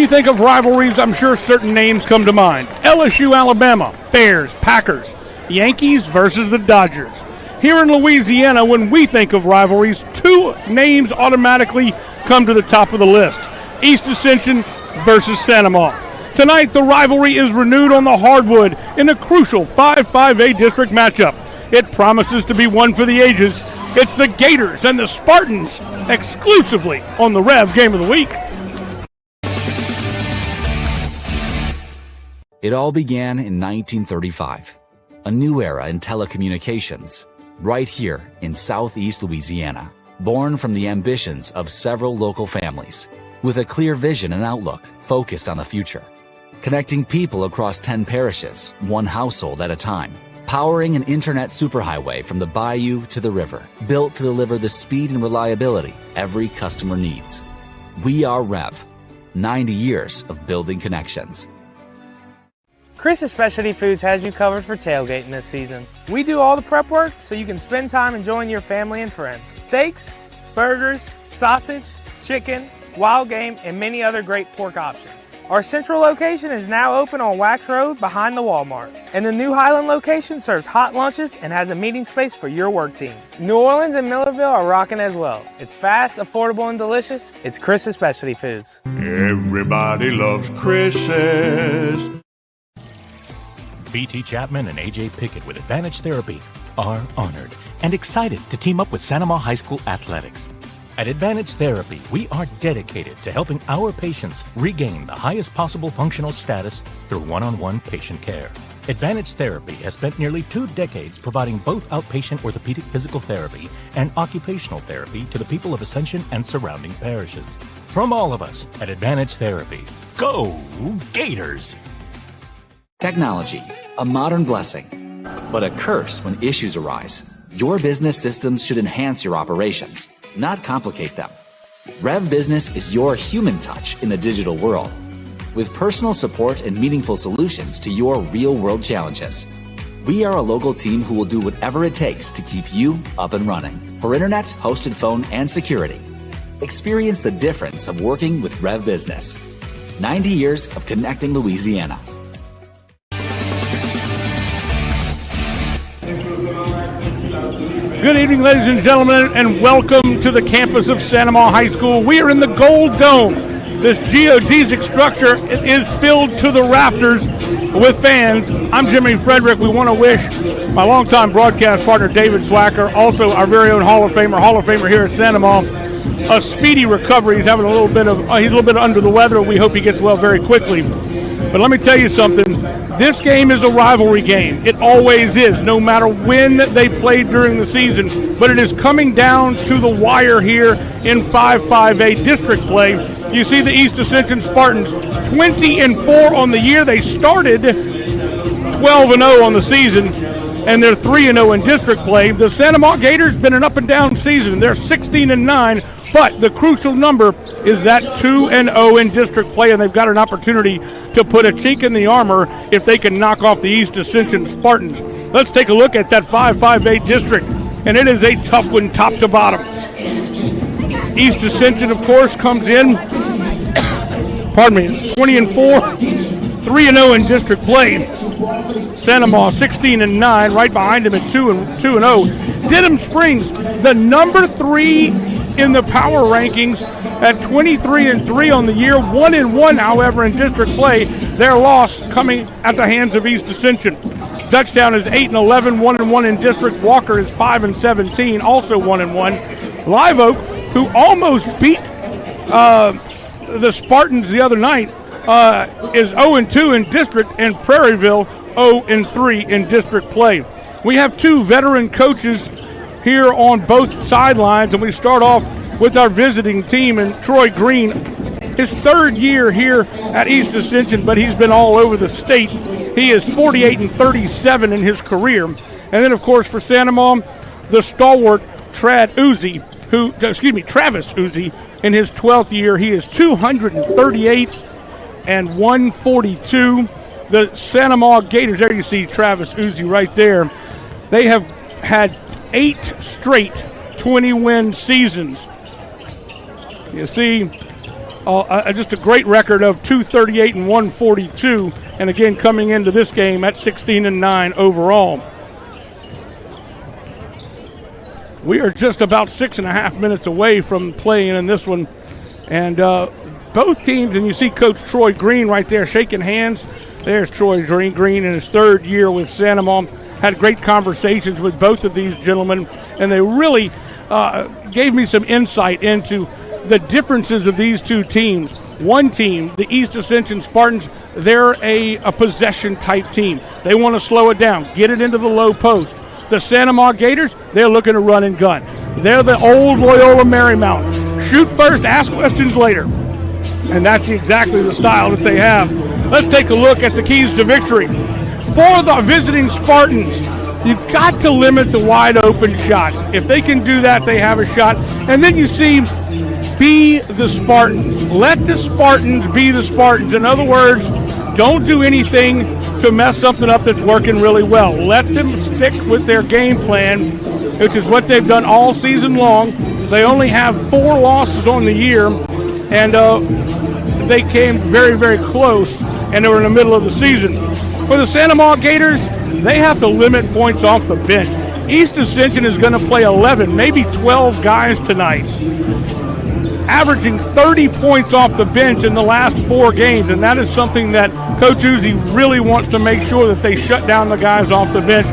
you think of rivalries, I'm sure certain names come to mind. LSU, Alabama, Bears, Packers, Yankees versus the Dodgers. Here in Louisiana, when we think of rivalries, two names automatically come to the top of the list. East Ascension versus Santa Ma. Tonight, the rivalry is renewed on the hardwood in a crucial 5-5A district matchup. It promises to be one for the ages. It's the Gators and the Spartans, exclusively on the Rev Game of the Week. It all began in 1935, a new era in telecommunications, right here in Southeast Louisiana, born from the ambitions of several local families, with a clear vision and outlook focused on the future, connecting people across 10 parishes, one household at a time, powering an internet superhighway from the bayou to the river, built to deliver the speed and reliability every customer needs. We are REV, 90 years of building connections. Chris's Specialty Foods has you covered for tailgating this season. We do all the prep work so you can spend time enjoying your family and friends. Steaks, burgers, sausage, chicken, wild game, and many other great pork options. Our central location is now open on Wax Road behind the Walmart. And the new Highland location serves hot lunches and has a meeting space for your work team. New Orleans and Millerville are rocking as well. It's fast, affordable, and delicious. It's Chris's Specialty Foods. Everybody loves Chris's. BT Chapman and AJ Pickett with Advantage Therapy are honored and excited to team up with Santa Ma High School Athletics. At Advantage Therapy, we are dedicated to helping our patients regain the highest possible functional status through one-on-one patient care. Advantage Therapy has spent nearly 2 decades providing both outpatient orthopedic physical therapy and occupational therapy to the people of Ascension and surrounding parishes. From all of us at Advantage Therapy, go Gators! Technology, a modern blessing, but a curse when issues arise. Your business systems should enhance your operations, not complicate them. Rev Business is your human touch in the digital world, with personal support and meaningful solutions to your real-world challenges. We are a local team who will do whatever it takes to keep you up and running for internet, hosted phone, and security. Experience the difference of working with Rev Business. 90 years of connecting Louisiana. Good evening, ladies and gentlemen, and welcome to the campus of Santa Ma High School. We are in the Gold Dome. This geodesic structure is filled to the rafters with fans. I'm Jimmy Frederick. We want to wish my longtime broadcast partner, David Slacker, also our very own Hall of Famer here at Santa Ma, a speedy recovery. He's having he's a little bit under the weather. We hope he gets well very quickly. But let me tell you something. This game is a rivalry game. It always is, no matter when they play during the season. But it is coming down to the wire here in 5-5A district play. You see the East Ascension Spartans 20-4 on the year. They started 12-0 on the season, and they're 3-0 in district play. The Santa Ma Gators been an up-and-down season. They're 16-9. But the crucial number is that 2-0 in district play, and they've got an opportunity to put a chink in the armor if they can knock off the East Ascension Spartans. Let's take a look at that 5-5A district, and it is a tough one top to bottom. East Ascension, of course, comes in, 20-4, 3-0 in district play. Santa Ma 16-9, right behind him at 2-0. Denham Springs, the number 3 in the power rankings at 23-3 on the year, 1-1, however, in district play. Their loss coming at the hands of East Ascension. Dutchtown is 8-11, 1-1 in district. Walker is 5-17, also 1-1. Live Oak, who almost beat the Spartans the other night, is 0-2 in district, and Prairieville 0-3 in district play. We have 2 veteran coaches here on both sidelines, and we start off with our visiting team, and Troy Green, his 3rd year here at East Ascension, but he's been all over the state. He is 48-37 in his career. And then, of course, for Santa Ma, the stalwart Travis Uzi, in his 12th year, he is 238-142. The Santa Ma Gators, there you see Travis Uzi right there. They have had 8 straight 20-win seasons. You see just a great record of 238 and 142, and again coming into this game at 16 and 9 overall. We are just about 6.5 minutes away from playing in this one, and both teams, and you see Coach Troy Green right there shaking hands. There's Troy Green in his third year with Santa Maria. Had great conversations with both of these gentlemen, and they really gave me some insight into the differences of these two teams. One team, the East Ascension Spartans, they're a possession-type team. They want to slow it down, get it into the low post. The Santa Maria Gators, they're looking to run and gun. They're the old Loyola Marymount. Shoot first, ask questions later. And that's exactly the style that they have. Let's take a look at the keys to victory. For the visiting Spartans, you've got to limit the wide open shots. If they can do that, they have a shot. And then you see, be the Spartans. Let the Spartans be the Spartans. In other words, don't do anything to mess something up that's working really well. Let them stick with their game plan, which is what they've done all season long. They only have 4 losses on the year, and they came very, very close, and they were in the middle of the season. For the Santa Maria Gators, they have to limit points off the bench. East Ascension is going to play 11, maybe 12 guys tonight, averaging 30 points off the bench in the last 4 games, and that is something that Coach Uzi really wants to make sure that they shut down the guys off the bench.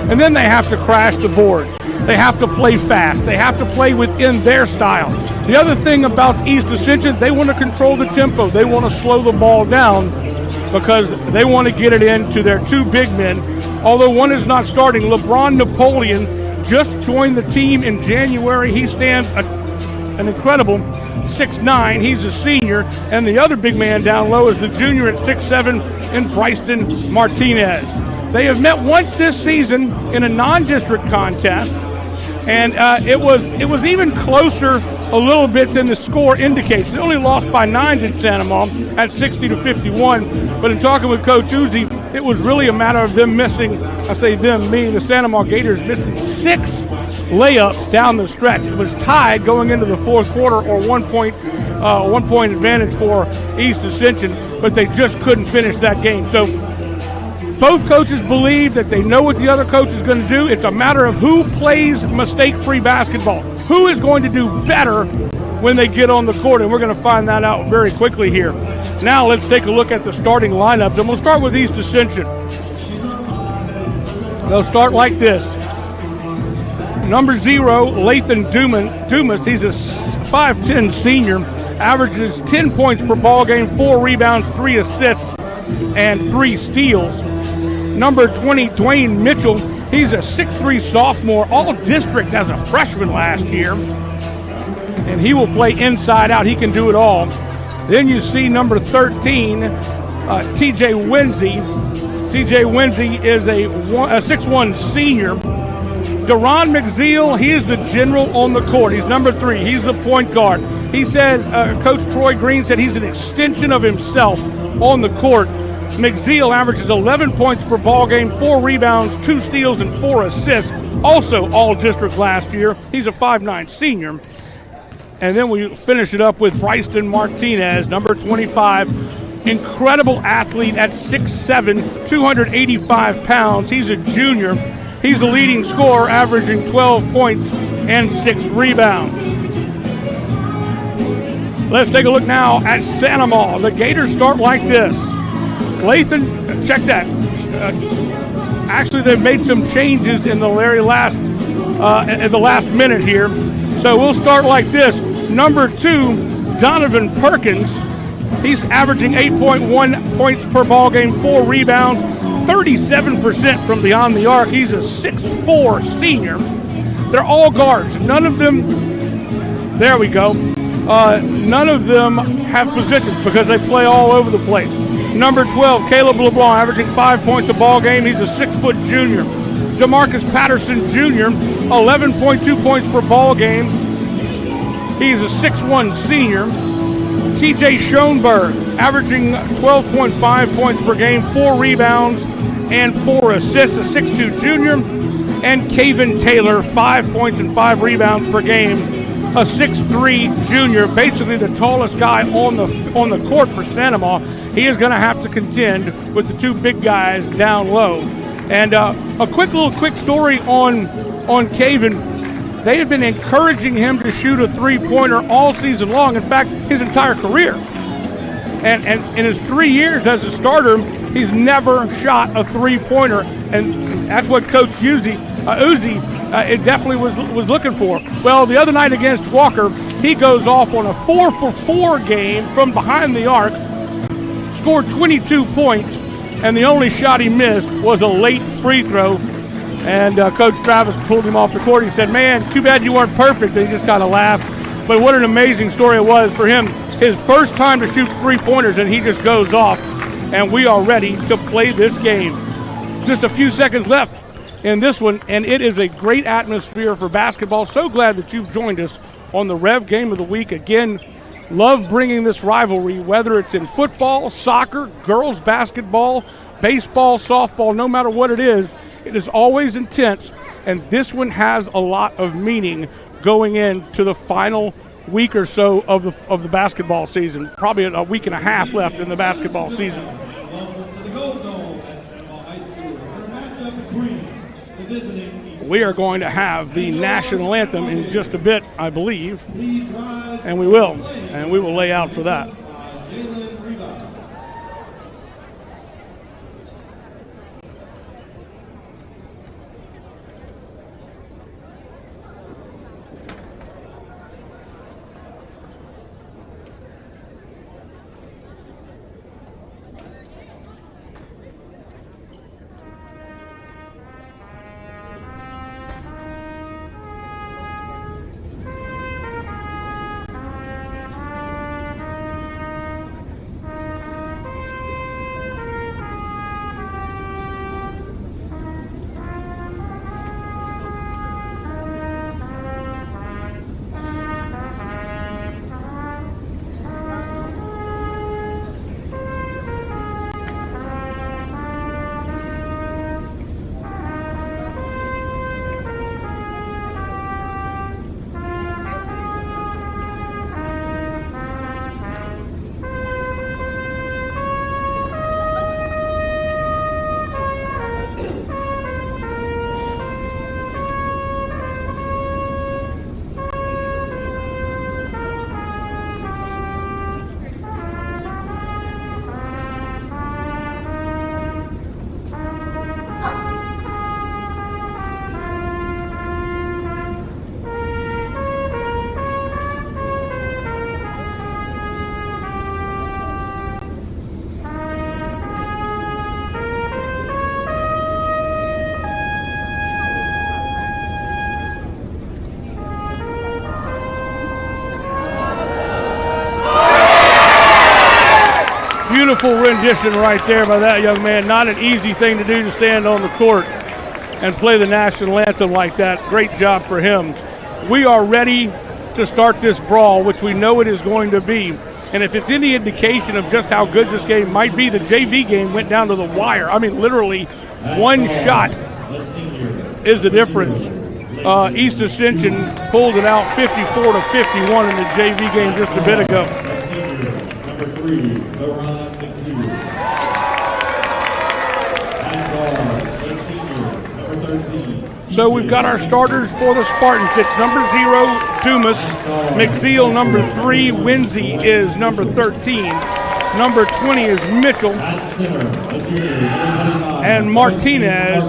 And then they have to crash the board. They have to play fast. They have to play within their style. The other thing about East Ascension, they want to control the tempo. They want to slow the ball down because they want to get it into their 2 big men. Although one is not starting, LeBron Napoleon just joined the team in January. He stands an incredible 6'9". He's a senior, and the other big man down low is the junior at 6'7", and Bryson Martinez. They have met once this season in a non-district contest, and it was even closer a little bit than the score indicates. They only lost by 9 in Santa Maria at 60-51. But in talking with Coach Uzi, it was really a matter of them missing. I say them, me, the Santa Maria Gators missing 6 layups down the stretch. It was tied going into the fourth quarter, or 1 point advantage for East Ascension, but they just couldn't finish that game. So both coaches believe that they know what the other coach is going to do. It's a matter of who plays mistake-free basketball. Who is going to do better when they get on the court, and we're going to find that out very quickly here. Now let's take a look at the starting lineups, and we'll start with East Ascension. They'll start like this. Number 0, Lathan Dumas. He's a 5'10 senior, averages 10 points per ball game, 4 rebounds, 3 assists, and 3 steals. Number 20, Dwayne Mitchell. He's a 6'3 sophomore, all district as a freshman last year. And he will play inside out. He can do it all. Then you see number 13, TJ Winsey. TJ Winsey is a 6'1 senior. Deron McZeal, he is the general on the court. He's number 3. He's the point guard. He says, Coach Troy Green said he's an extension of himself on the court. McZeal averages 11 points per ball game, 4 rebounds, 2 steals, and 4 assists. Also all district last year. He's a 5'9 senior. And then we finish it up with Bryson Martinez, number 25. Incredible athlete at 6'7", 285 pounds. He's a junior. He's the leading scorer, averaging 12 points and 6 rebounds. Let's take a look now at Santa Maria. The Gators start like this. Lathan, check that. Actually, they've made some changes in the last minute here. So we'll start like this. Number 2, Donovan Perkins. He's averaging 8.1 points per ball game, 4 rebounds, 37% from beyond the arc. He's a 6'4 senior. They're all guards. None of them, there we go. None of them have positions because they play all over the place. Number 12, Caleb LeBlanc, averaging 5 points a ball game. He's a 6-foot junior. DeMarcus Patterson Jr., 11.2 points per ball game. He's a 6'1 senior. TJ Schoenberg, averaging 12.5 points per game, 4 rebounds, and 4 assists, a 6'2 junior. And Kaven Taylor, 5 points and 5 rebounds per game, a 6'3" junior, basically the tallest guy on the court for Sanamaw. He is going to have to contend with the two big guys down low. And a quick story on Caven. They have been encouraging him to shoot a three-pointer all season long. In fact, his entire career. And in his 3 years as a starter, he's never shot a three-pointer. And that's what Coach Uzi it definitely was looking for. Well, the other night against Walker, he goes off on a 4-for-4 game from behind the arc, scored 22 points, and the only shot he missed was a late free throw. And Coach Travis pulled him off the court. He said, man, too bad you weren't perfect. And he just kind of laughed. But what an amazing story it was for him. His first time to shoot three-pointers, and he just goes off. And we are ready to play this game. Just a few seconds left in this one, and it is a great atmosphere for basketball. So glad that you've joined us on the Rev Game of the Week. Again, love bringing this rivalry, whether it's in football, soccer, girls basketball, baseball, softball, no matter what it is always intense, and this one has a lot of meaning going into the final week or so of the basketball season. Probably a week and a half left in the basketball season. We are going to have the national anthem in just a bit, I believe, and we will lay out for that. Beautiful rendition right there by that young man. Not an easy thing to do, to stand on the court and play the national anthem like that. Great job for him. We are ready to start this brawl, which we know it is going to be. And if it's any indication of just how good this game might be, the JV game went down to the wire. I mean, literally one shot is the difference. East Ascension pulled it out 54-51 in the JV game just a bit ago. So we've got our starters for the Spartans. It's number 0, Dumas. McZeal, number 3. Winsey is number 13. Number 20 is Mitchell. And Martinez,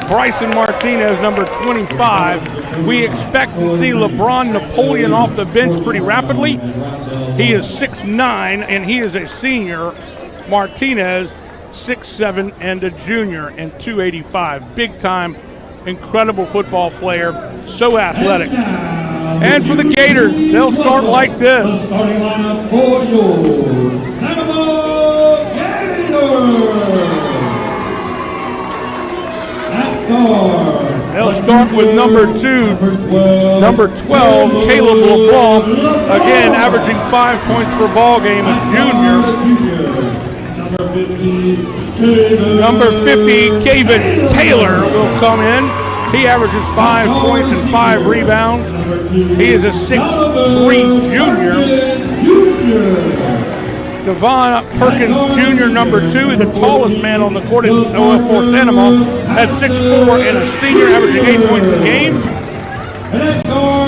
Bryson Martinez, number 25. We expect to see LeBron Napoleon off the bench pretty rapidly. He is 6'9", and he is a senior. Martinez, 6'7", and a junior, and 285. Big time, incredible football player, so athletic. And for the Gators, they'll start like this. The starting lineup for your Sanamaw Gators. At guard, they'll start with number 2, number 12, Caleb LeBlanc, again averaging 5 points per ball game, a junior. Number 50, Kevin Taylor will come in. He averages 5 points and 5 rebounds. He is a 6'3" junior. Devon Perkins Jr., number 2, is the tallest man on the court for Sanama at 6'4" and a senior, averaging 8 points a game.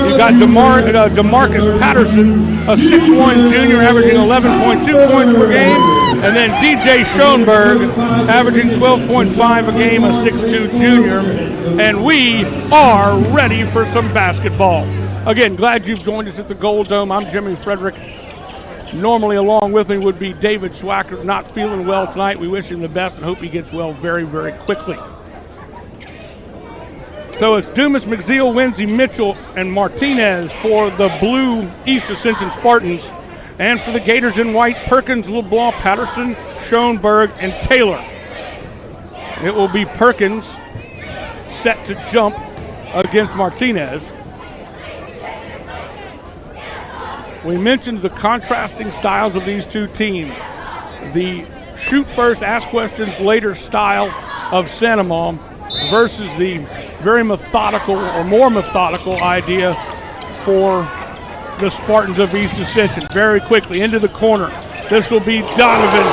You got DeMarcus Patterson, a 6'1" junior, averaging 11.2 points per game. And then DJ Schoenberg, averaging 12.5 a game, a 6'2" junior. And we are ready for some basketball. Again, glad you've joined us at the Gold Dome. I'm Jimmy Frederick. Normally along with me would be David Swacker, not feeling well tonight. We wish him the best and hope he gets well very, very quickly. So it's Dumas, McZeal, Winsey, Mitchell, and Martinez for the blue East Ascension Spartans. And for the Gators in white, Perkins, LeBlanc, Patterson, Schoenberg, and Taylor. It will be Perkins set to jump against Martinez. We mentioned the contrasting styles of these two teams. The shoot first, ask questions later style of Sanama versus the very methodical or more methodical idea for the Spartans of East Ascension. Very quickly into the corner. This will be Donovan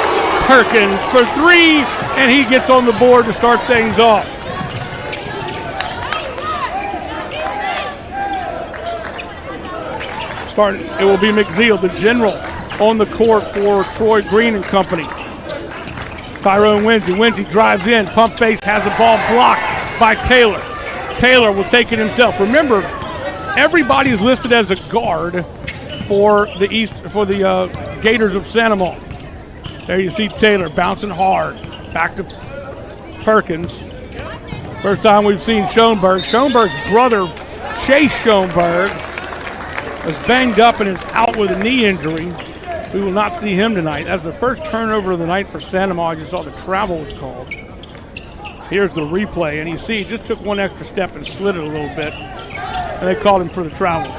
Perkins for 3, and he gets on the board to start things off. It will be McZeal, the general, on the court for Troy Green and company. Tyrone Winsey drives in, pump fake, has the ball blocked by Taylor. Taylor will take it himself. Remember, everybody is listed as a guard for the Gators of Sanama. There you see Taylor bouncing hard. Back to Perkins. First time we've seen Schoenberg. Schoenberg's brother, Chase Schoenberg, was banged up and is out with a knee injury. We will not see him tonight. That's the first turnover of the night for Sanama. I just saw the travel was called. Here's the replay, and you see he just took one extra step and slid it a little bit, and they called him for the travel.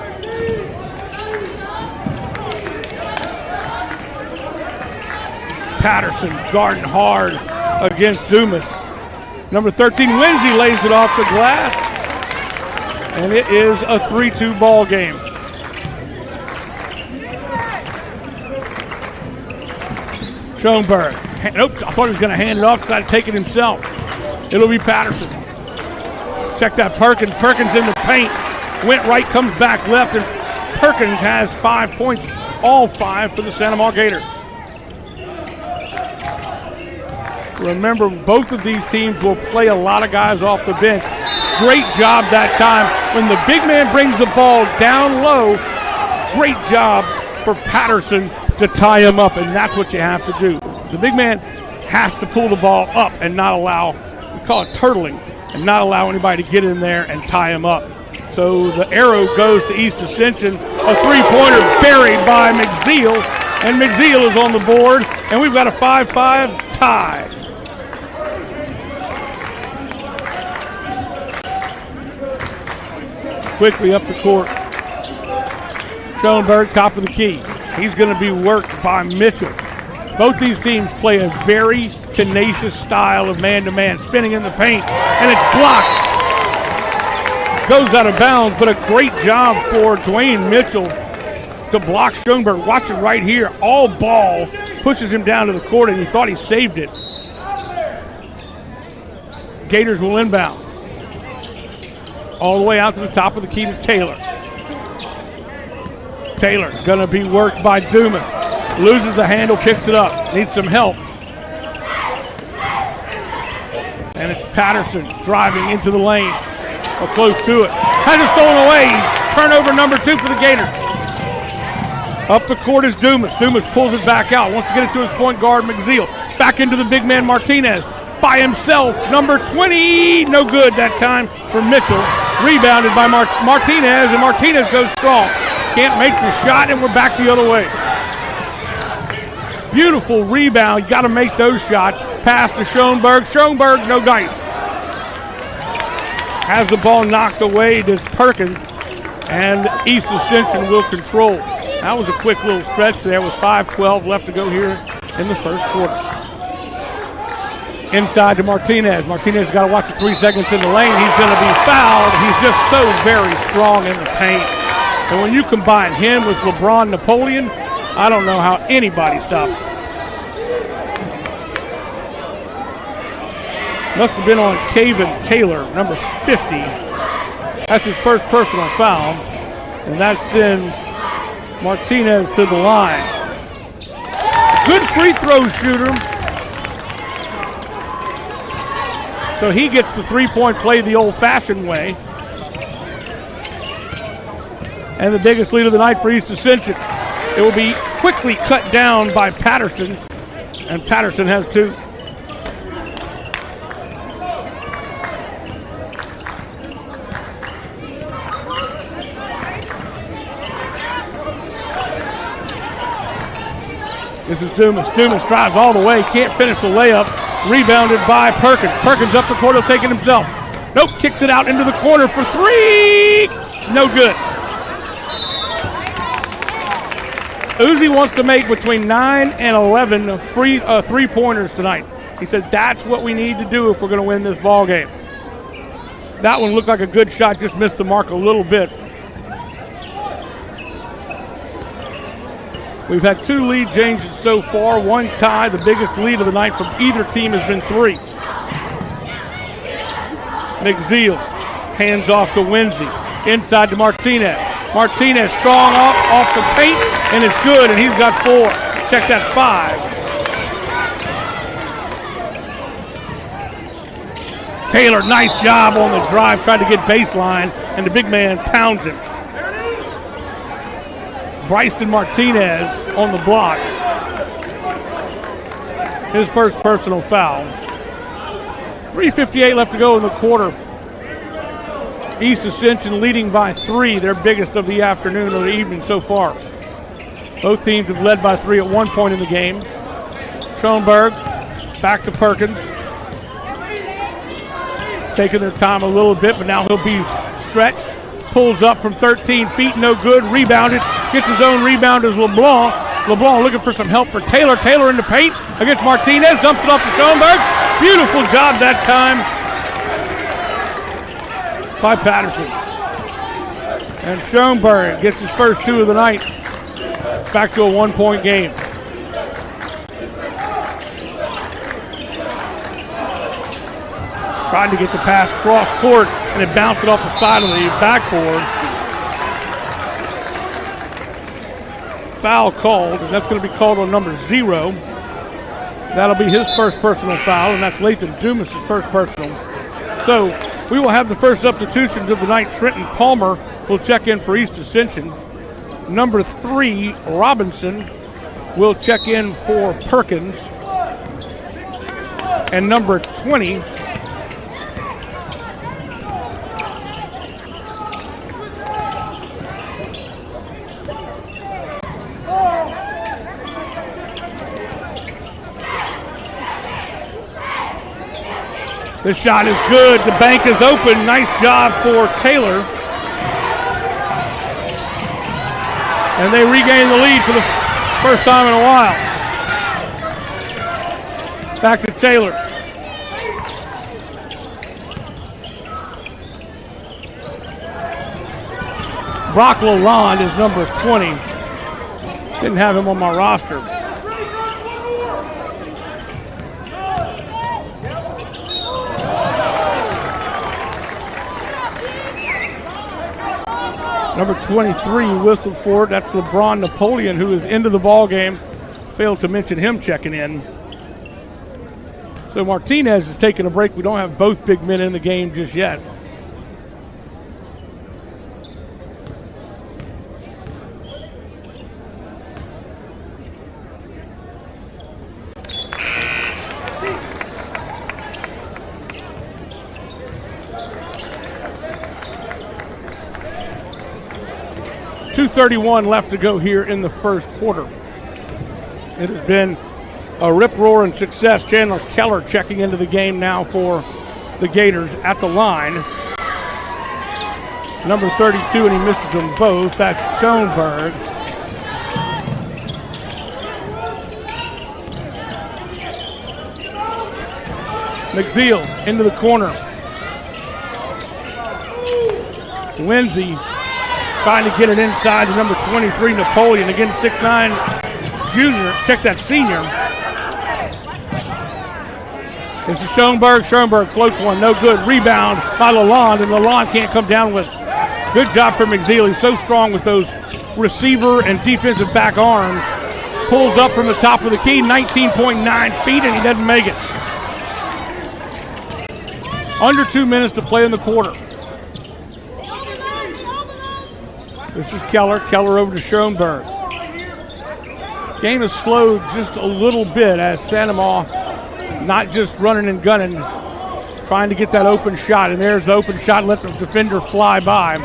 Patterson guarding hard against Dumas. Number 13, Winsey lays it off the glass, and it is a 3-2 ball game. Schoenberg. Nope, I thought he was going to hand it off, decided to take it himself. It'll be Patterson. Check that Perkins. Perkins in the paint. Went right, comes back left, and Perkins has 5 points, all 5 for the Sanama Gators. Remember, both of these teams will play a lot of guys off the bench. Great job that time. When the big man brings the ball down low, great job for Patterson to tie him up, and that's what you have to do. The big man has to pull the ball up and not allow, we call it turtling, and not allow anybody to get in there and tie him up. So the arrow goes to East Ascension. A three-pointer buried by McZeal, and McZeal is on the board, and we've got a 5-5 tie. Quickly up the court. Schoenberg, top of the key. He's going to be worked by Mitchell. Both these teams play a very tenacious style of man-to-man, spinning in the paint, and it's blocked. Goes out of bounds, but a great job for Dwayne Mitchell to block Schoenberg. Watch it right here. All ball pushes him down to the court, and he thought he saved it. Gators will inbound. All the way out to the top of the key to Taylor. Taylor going to be worked by Dumas. Loses the handle, picks it up. Needs some help. And it's Patterson driving into the lane. Or close to it. Has it stolen away. Turnover number 2 for the Gators. Up the court is Dumas. Dumas pulls it back out. Wants to get it to his point guard, McZeal. Back into the big man, Martinez. By himself, number 20. No good that time for Mitchell. Rebounded by Martinez, and Martinez goes strong. Can't make the shot, and we're back the other way. Beautiful rebound. You got to make those shots. Pass to Schoenberg. Schoenberg, no dice. Has the ball knocked away to Perkins, and East Ascension will control. That was a quick little stretch there with 5:12 left to go here in the first quarter. Inside to Martinez. Martinez got to watch the 3 seconds in the lane. He's going to be fouled. He's just so very strong in the paint. And when you combine him with LeBron Napoleon, I don't know how anybody stops him. Must have been on Caven Taylor, number 50. That's his first personal foul. And that sends Martinez to the line. Good free throw shooter. So he gets the three-point play the old-fashioned way. And the biggest lead of the night for East Ascension. It will be quickly cut down by Patterson. And Patterson has 2. This is Dumas. Dumas drives all the way. Can't finish the layup. Rebounded by Perkins. Perkins up the court. He'll take it himself. Nope. Kicks it out into the corner for 3. No good. Uzi wants to make between 9 and 11 three-pointers tonight. He said that's what we need to do if we're going to win this ball game. That one looked like a good shot. Just missed the mark a little bit. We've had 2 lead changes so far, 1 tie. The biggest lead of the night from either team has been 3. McZeal hands off to Winsey. Inside to Martinez. Martinez strong off the paint, and it's good, and he's got 4. Check that 5. Taylor, nice job on the drive, tried to get baseline, and the big man pounds him. Bryson Martinez on the block. His first personal foul. 3:58 left to go in the quarter. East Ascension leading by 3, their biggest of the afternoon or the evening so far. Both teams have led by 3 at one point in the game. Schoenberg back to Perkins. Taking their time a little bit, but now he'll be stretched. Pulls up from 13 feet, no good. Rebounded. Gets his own rebound as LeBlanc. LeBlanc looking for some help for Taylor. Taylor in the paint against Martinez. Dumps it off to Schoenberg. Beautiful job that time by Patterson. And Schoenberg gets his first 2 of the night. Back to a 1-point game. Trying to get the pass cross court, and it bounced it off the side of the backboard. Foul called, and that's going to be called on number 0. That'll be his first personal foul, and that's Lathan Dumas' first personal. So we will have the first substitutions of the night. Trenton Palmer will check in for East Ascension. Number 3, Robinson, will check in for Perkins. And number 20, the shot is good. The bank is open. Nice job for Taylor. And they regain the lead for the first time in a while. Back to Taylor. Brock Lalonde is number 20. Didn't have him on my roster. Number 23, whistle for it. That's LeBron Napoleon, who is into the ball game. Failed to mention him checking in. So Martinez is taking a break. We don't have both big men in the game just yet. .231 left to go here in the first quarter. It has been a rip-roaring success. Chandler Keller checking into the game now for the Gators at the line. Number 32, and he misses them both. That's Schoenberg. McZeal into the corner. Lindsay trying to get it inside to number 23, Napoleon. Again, 6'9", junior. Check that, senior. This is Schoenberg. Schoenberg floats one, no good. Rebound by Lalonde, and Lalonde can't come down with it. Good job for McZeal. He's so strong with those receiver and defensive back arms. Pulls up from the top of the key, 19.9 feet, and he doesn't make it. Under 2 minutes to play in the quarter. This is Keller. Keller over to Schoenberg. Game has slowed just a little bit as Santa Ma not just running and gunning, trying to get that open shot. And there's the open shot. Let the defender fly by.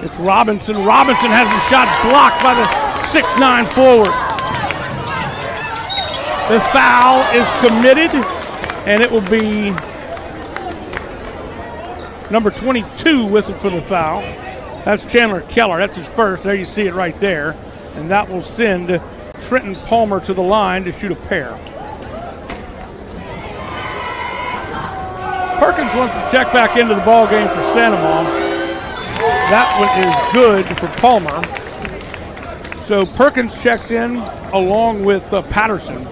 It's Robinson. Robinson has the shot blocked by the 6'9" forward. The foul is committed, and it will be number 22 whistled for the foul. That's Chandler Keller. That's his first. There you see it right there. And that will send Trenton Palmer to the line to shoot a pair. Perkins wants to check back into the ball game for Santa Ma. That one is good for Palmer. So Perkins checks in along with Patterson.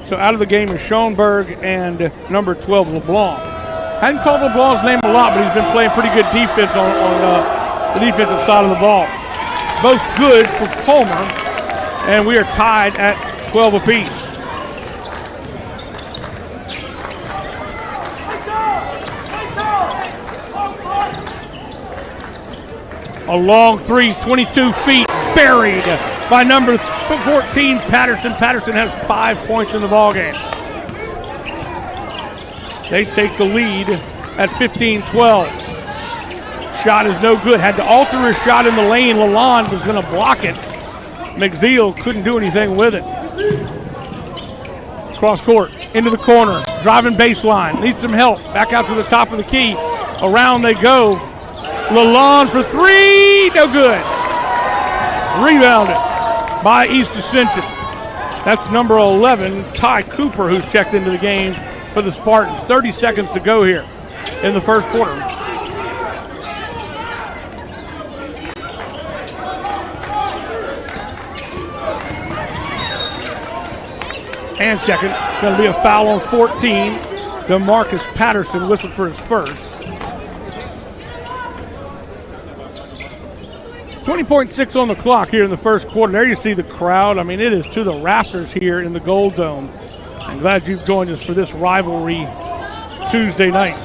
So out of the game is Schoenberg and number 12, LeBlanc. Hadn't called LeBlanc's name a lot, but he's been playing pretty good defense on the defensive side of the ball. Both good for Palmer, and we are tied at 12 apiece. A long three, 22 feet, buried by number 14, Patterson. Patterson has 5 points in the ballgame. They take the lead at 15-12. Shot is no good. Had to alter his shot in the lane. Lalonde was going to block it. McZeal couldn't do anything with it. Cross court, into the corner, driving baseline. Needs some help. Back out to the top of the key. Around they go. Lalonde for three, no good. Rebounded by East Ascension. That's number 11, Ty Cooper, who's checked into the game for the Spartans. 30 seconds to go here in the first quarter. And second, going to be a foul on 14. DeMarcus Patterson whistled for his first. 20.6 on the clock here in the first quarter. There you see the crowd. I mean, it is to the rafters here in the Gold Dome. I'm glad you've joined us for this rivalry Tuesday night.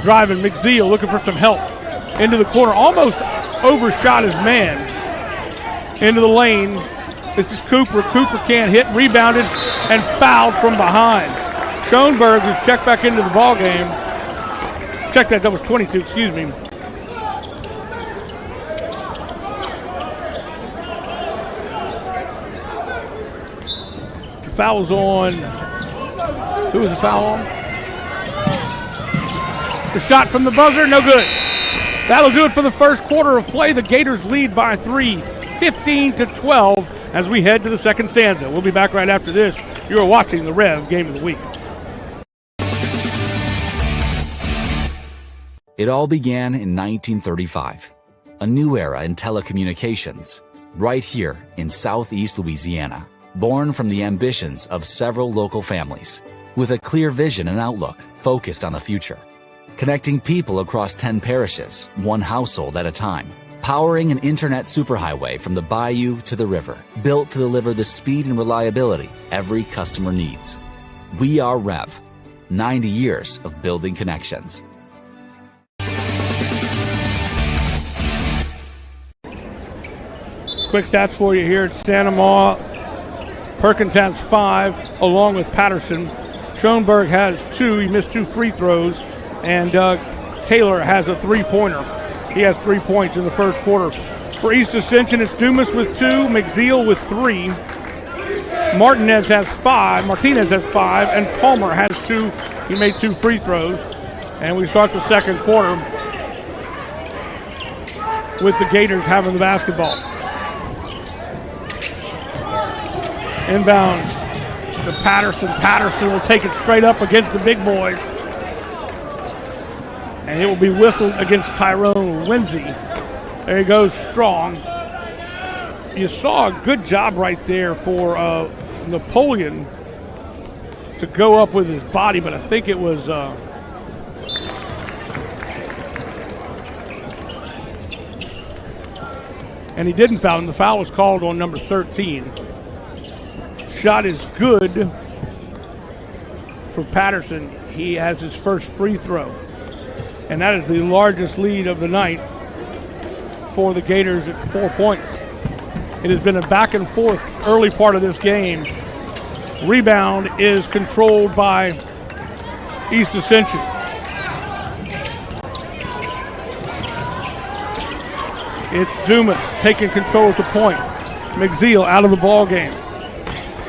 Driving, McZeal looking for some help. Into the corner, almost overshot his man. Into the lane. This is Cooper. Cooper can't hit, rebounded, and fouled from behind. Schoenberg is checked back into the ball game. Check that was 22, excuse me. Foul's on. Who was the foul on? The shot from the buzzer, no good. That'll do it for the first quarter of play. The Gators lead by 3, 15-12, as we head to the second stanza. We'll be back right after this. You are watching the Rev Game of the Week. It all began in 1935, a new era in telecommunications, right here in Southeast Louisiana. Born from the ambitions of several local families, with a clear vision and outlook focused on the future. Connecting people across 10 parishes, one household at a time. Powering an internet superhighway from the bayou to the river, built to deliver the speed and reliability every customer needs. We are REV, 90 years of building connections. Quick stats for you here at Santa Ma. Perkins has 5, along with Patterson. Schoenberg has 2. He missed 2 free throws. And Taylor has a 3-pointer. He has 3 points in the first quarter. For East Ascension, it's Dumas with 2, McZeal with 3. Martinez has 5, and Palmer has 2. He made 2 free throws. And we start the second quarter with the Gators having the basketball. Inbounds to Patterson. Patterson will take it straight up against the big boys. And it will be whistled against Tyrone Lindsay. There he goes, strong. You saw a good job right there for Napoleon to go up with his body, but I think it was and he didn't foul him. The foul was called on number 13. Shot is good for Patterson. He has his first free throw. And that is the largest lead of the night for the Gators at 4 points. It has been a back and forth early part of this game. Rebound is controlled by East Ascension. It's Dumas taking control at the point. McZeal out of the ball game.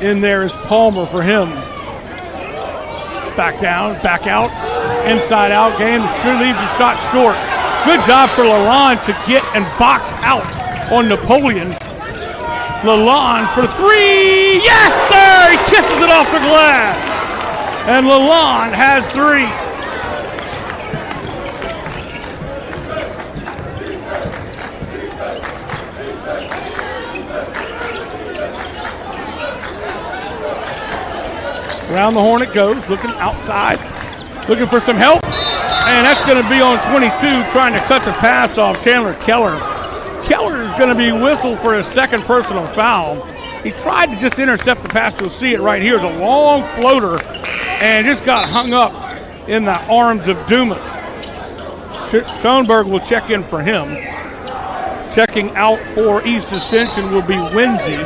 In there is Palmer for him. Back down, back out, inside out game. Sure leaves the shot short. Good job for Lalonde to get and box out on Napoleon. Lalonde for three. Yes, sir! He kisses it off the glass. And Lalonde has three. Around the horn it goes, looking outside, looking for some help. And that's going to be on 22, trying to cut the pass off Chandler Keller. Keller is going to be whistled for his second personal foul. He tried to just intercept the pass. You'll see it right here. It's a long floater and just got hung up in the arms of Dumas. Schoenberg will check in for him. Checking out for East Ascension will be Winsey.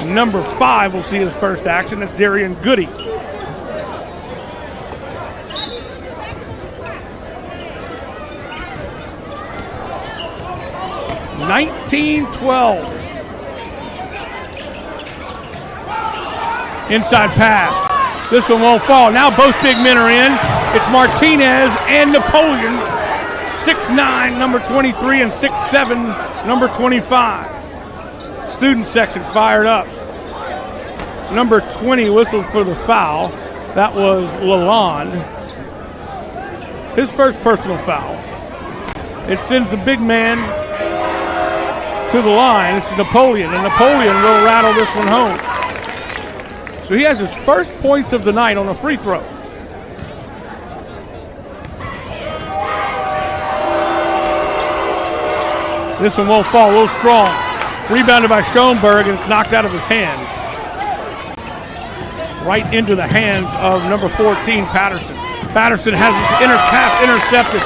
Number 5 will see his first action. That's Darian Goody. (19-12). Inside pass. This one won't fall. Now both big men are in. It's Martinez and Napoleon. 6'9", number 23, and 6'7", number 25. Student section fired up. Number 20 whistled for the foul. That was Lalonde. His first personal foul. It sends the big man to the line. It's Napoleon, and Napoleon will rattle this one home. So he has his first points of the night on a free throw. This one won't fall, a little strong. Rebounded by Schoenberg, and it's knocked out of his hand. Right into the hands of number 14, Patterson. Patterson has his pass intercepted.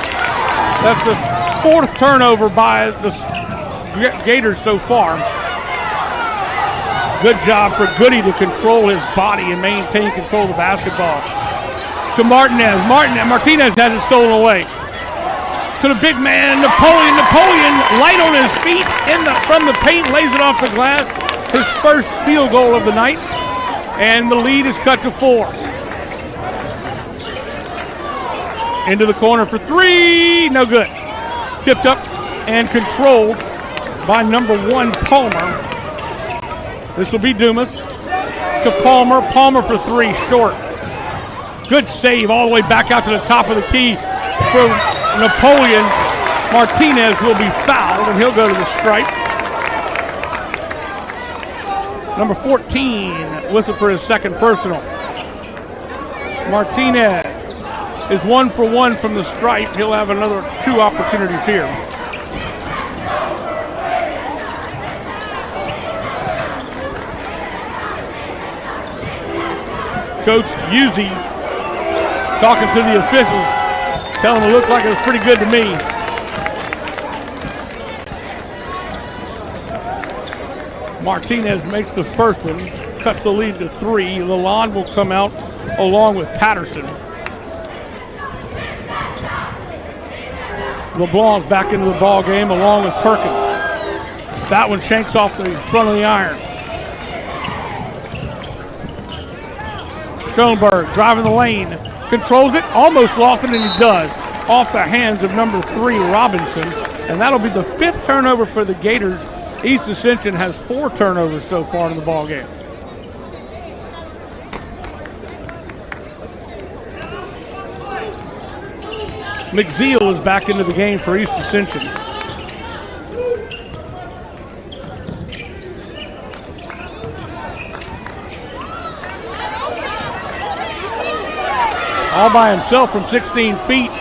That's the fourth turnover by the Gators so far. Good job for Goody to control his body and maintain control of the basketball. To Martinez. Martinez has it stolen away. To the big man, Napoleon. Napoleon, light on his feet from the paint, lays it off the glass. His first field goal of the night. And the lead is cut to 4. Into the corner for 3. No good. Tipped up and controlled by number 1, Palmer. This will be Dumas. To Palmer. Palmer for 3, short. Good save all the way back out to the top of the key for Napoleon. Martinez will be fouled, and he'll go to the stripe. Number 14, whistle for his second personal. Martinez is 1 for 1 from the stripe. He'll have another 2 opportunities here. Coach Uzzi talking to the officials, telling them it looked like it was pretty good to me. Martinez makes the first one, cuts the lead to 3. Lalonde will come out along with Patterson. LeBlanc's back into the ball game along with Perkins. That one shanks off the front of the iron. Schoenberg driving the lane, controls it, almost lost it, and he does. Off the hands of number 3, Robinson, and that'll be the 5th turnover for the Gators. East Ascension has 4 turnovers so far in the ball game. McZeal is back into the game for East Ascension. All by himself from 16 feet.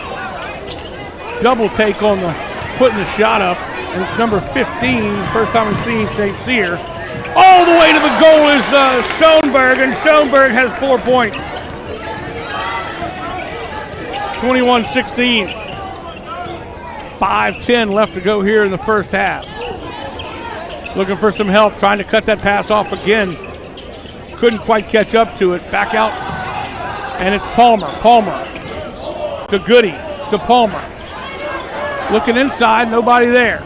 Double take on the putting the shot up. And it's number 15, first time we've seen St. Cyr. All the way to the goal is Schoenberg, and Schoenberg has 4 points. 21-16. 5:10 left to go here in the first half. Looking for some help, trying to cut that pass off again. Couldn't quite catch up to it. Back out, and it's Palmer. Palmer to Goody, to Palmer. Looking inside, nobody there.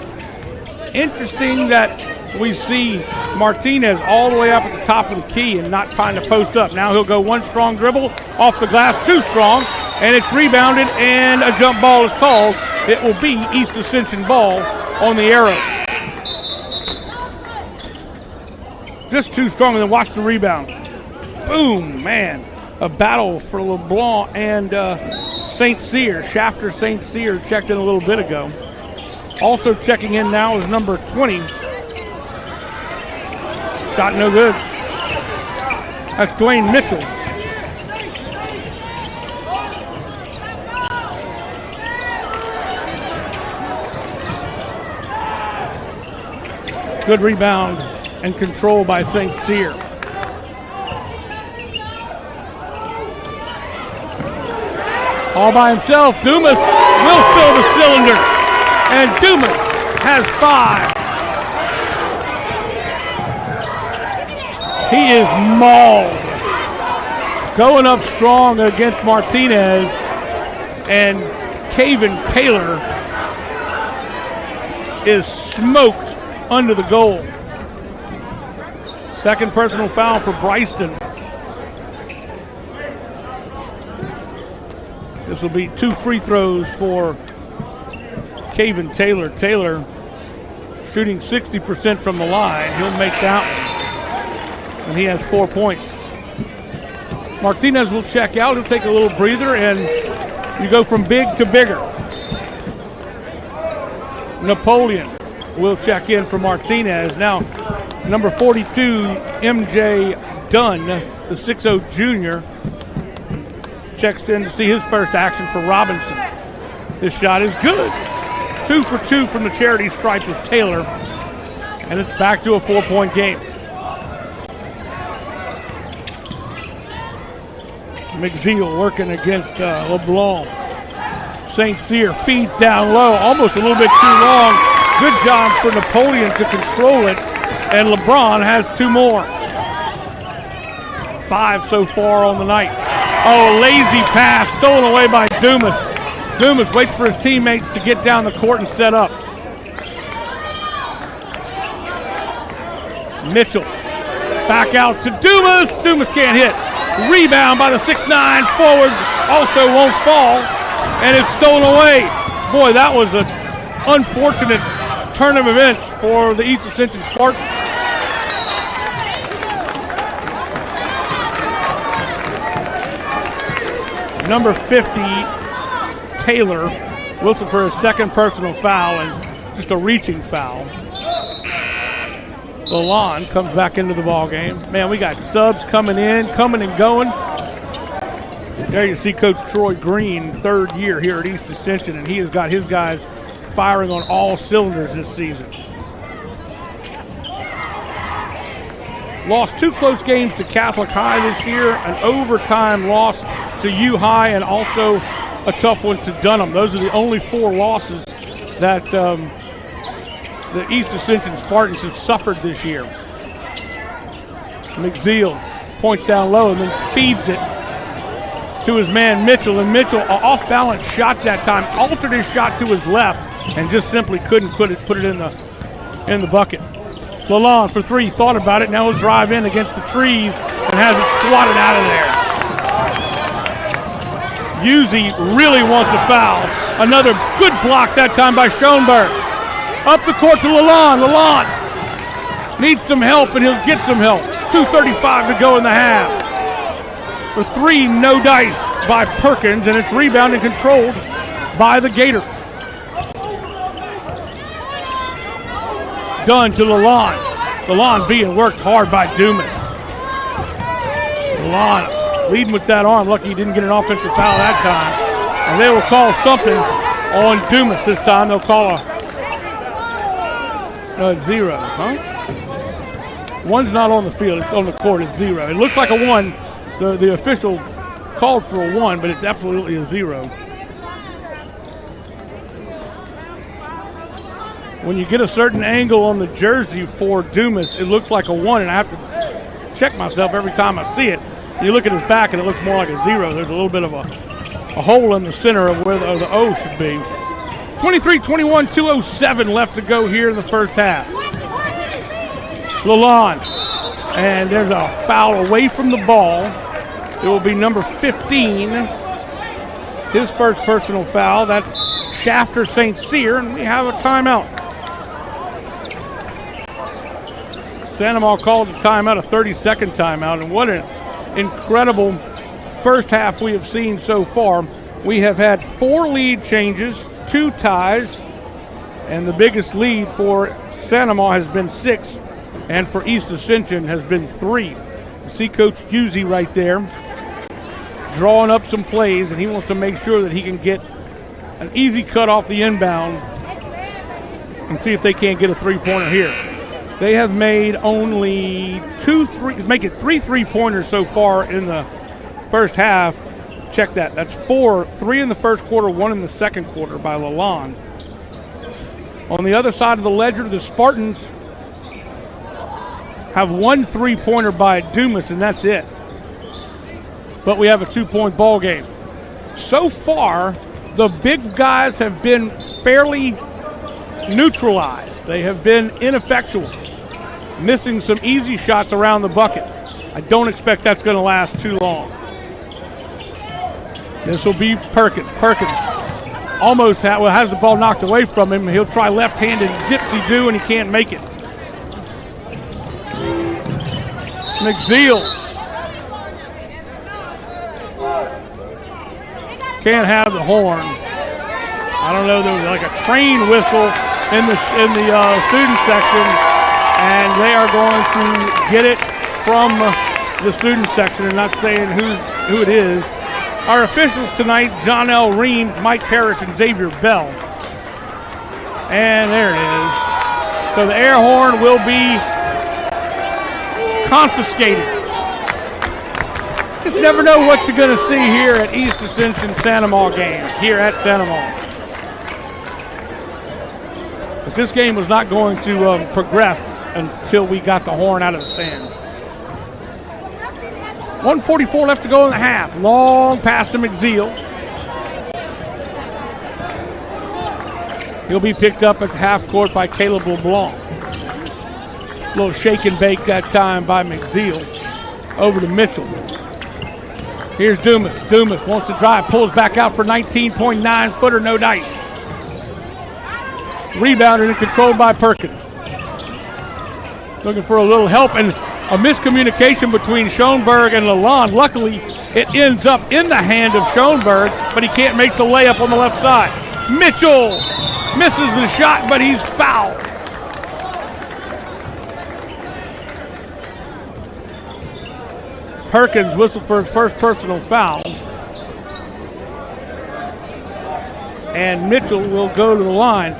Interesting that we see Martinez all the way up at the top of the key and not trying to post up. Now he'll go one strong dribble off the glass, too strong, and it's rebounded, and a jump ball is called. It will be East Ascension ball on the arrow. Just too strong, and then watch the rebound. Boom, man. A battle for LeBlanc and St. Cyr. Shafter St. Cyr checked in a little bit ago. Also checking in now is number 20. Shot no good. That's Dwayne Mitchell. Good rebound and control by St. Cyr. All by himself, Dumas will fill the cylinder. And Dumas has 5. He is mauled. Going up strong against Martinez. And Caven Taylor is smoked under the goal. Second personal foul for Bryston. This will be 2 free throws for Caven Taylor. Taylor shooting 60% from the line. He'll make that one. And he has 4 points. Martinez will check out. He'll take a little breather, and you go from big to bigger. Napoleon will check in for Martinez. Now, number 42, MJ Dunn, the 6'0 junior, checks in to see his first action for Robinson. This shot is good. 2 for 2 from the charity stripe is Taylor, and it's back to a 4-point game. McZeal working against LeBlanc. St. Cyr feeds down low, almost a little bit too long. Good job for Napoleon to control it, and LeBron has 2 more. 5 so far on the night. Oh, lazy pass stolen away by Dumas. Dumas waits for his teammates to get down the court and set up. Mitchell back out to Dumas. Dumas can't hit. Rebound by the 6'9 forward. Also won't fall. And it's stolen away. Boy, that was an unfortunate turn of events for the East Ascension Spartans. Number 50, Taylor, Wilson for his second personal foul, and just a reaching foul. Lalonde comes back into the ball game. Man, we got subs coming in, coming and going. There you see Coach Troy Green, 3rd year here at East Ascension, and he has got his guys firing on all cylinders this season. Lost 2 close games to Catholic High this year, an overtime loss to U High, and also a tough one to Dunham. Those are the only 4 losses that the East Ascension Spartans have suffered this year. McZeal points down low and then feeds it to his man Mitchell, and Mitchell, an off-balance shot that time, altered his shot to his left and just simply couldn't put it in the bucket. Lalonde for 3, thought about it, now he'll drive in against the trees and has it swatted out of there. Yuzi really wants a foul. Another good block that time by Schoenberg. Up the court to Lalonde. Lalonde needs some help, and he'll get some help. 2:35 to go in the half. For 3, no dice by Perkins, and it's rebounded and controlled by the Gators. Done to Lalonde. Lalonde being worked hard by Dumas. Lalonde leading with that arm. Lucky he didn't get an offensive foul that time. And they will call something on Dumas this time. They'll call a 0, huh? One's not on the field. It's on the court. It's 0. It looks like a 1. The official called for a 1, but it's absolutely a 0. When you get a certain angle on the jersey for Dumas, it looks like a 1, and I have to check myself every time I see it. You look at his back, and it looks more like a 0. There's a little bit of a hole in the center of where the O should be. 23-21, 2:07 left to go here in the first half. Lalonde, and there's a foul away from the ball. It will be number 15, his first personal foul. That's Shafter St. Cyr, and we have a timeout. Santa Maria called the timeout, a 30-second timeout, and what an incredible first half we have seen so far. We have had 4 lead changes, 2 ties, and the biggest lead for Santa Maria has been 6, and for East Ascension has been 3. You see Coach Husey right there drawing up some plays, and he wants to make sure that he can get an easy cut off the inbound and see if they can't get a three-pointer here. They have made only 3 3-pointers so far in the first half. Check that. That's 4, 3 in the first quarter, 1 in the second quarter by Lalonde. On the other side of the ledger, the Spartans have 1 3-pointer by Dumas, and that's it. But we have a 2-point ball game. So far, the big guys have been fairly neutralized. They have been ineffectual, missing some easy shots around the bucket. I don't expect that's going to last too long. This will be Perkins. Perkins almost has the ball knocked away from him. He'll try left-handed dipsy-do, and he can't make it. McZeal can't have the horn. I don't know, there was like a train whistle in the student section, and they are going to get it from the student section, and not saying who it is. Our officials tonight, John L. Reams, Mike Parrish, and Xavier Bell. And there it is. So the air horn will be confiscated. Just never know what you're going to see here at East Ascension Santa Maria game, here at Santa Maria. But this game was not going to progress until we got the horn out of the stands. 1:44 left to go in the half. Long pass to McZeal. He'll be picked up at the half court by Caleb LeBlanc. A little shake and bake that time by McZeal. Over to Mitchell. Here's Dumas. Dumas wants to drive, pulls back out for 19.9-footer, no dice. Rebounded and controlled by Perkins. Looking for a little help, and a miscommunication between Schoenberg and Lalonde. Luckily, it ends up in the hand of Schoenberg, but he can't make the layup on the left side. Mitchell misses the shot, but he's fouled. Perkins whistled for his first personal foul. And Mitchell will go to the line.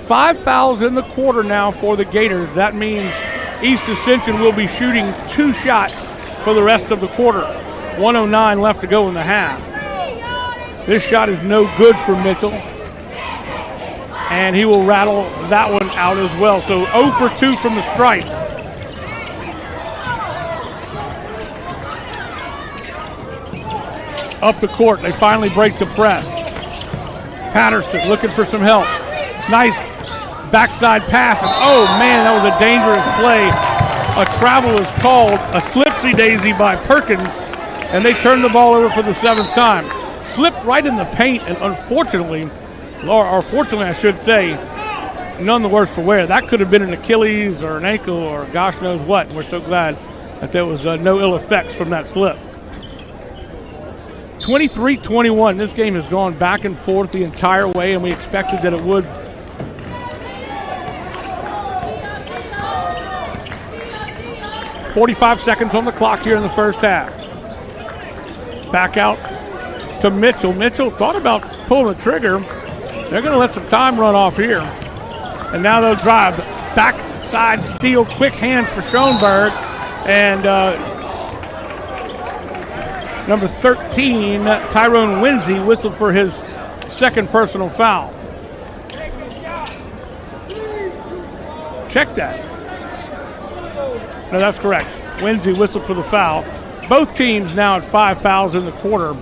5 fouls in the quarter now for the Gators. That means East Ascension will be shooting 2 shots for the rest of the quarter. 1:09 left to go in the half. This shot is no good for Mitchell. And he will rattle that one out as well. So 0 for 2 from the stripe. Up the court, they finally break the press. Patterson looking for some help. Nice backside pass, and oh man, that was a dangerous play. A travel is called, a slipsy-daisy by Perkins, and they turn the ball over for the 7th time. Slipped right in the paint, and unfortunately, or fortunately I should say, none the worse for wear. That could have been an Achilles or an ankle or gosh knows what, and we're so glad that there was no ill effects from that slip. 23-21. This game has gone back and forth the entire way, and we expected that it would. .45 seconds on the clock here in the first half. Back out to Mitchell. Mitchell thought about pulling the trigger. They're going to let some time run off here. And now they'll drive. Backside steal, quick hands for Schoenberg. And number 13, Tyrone Winsey, whistled for his second personal foul. Check that. No, that's correct. Winsey whistled for the foul. Both teams now at 5 fouls in the quarter.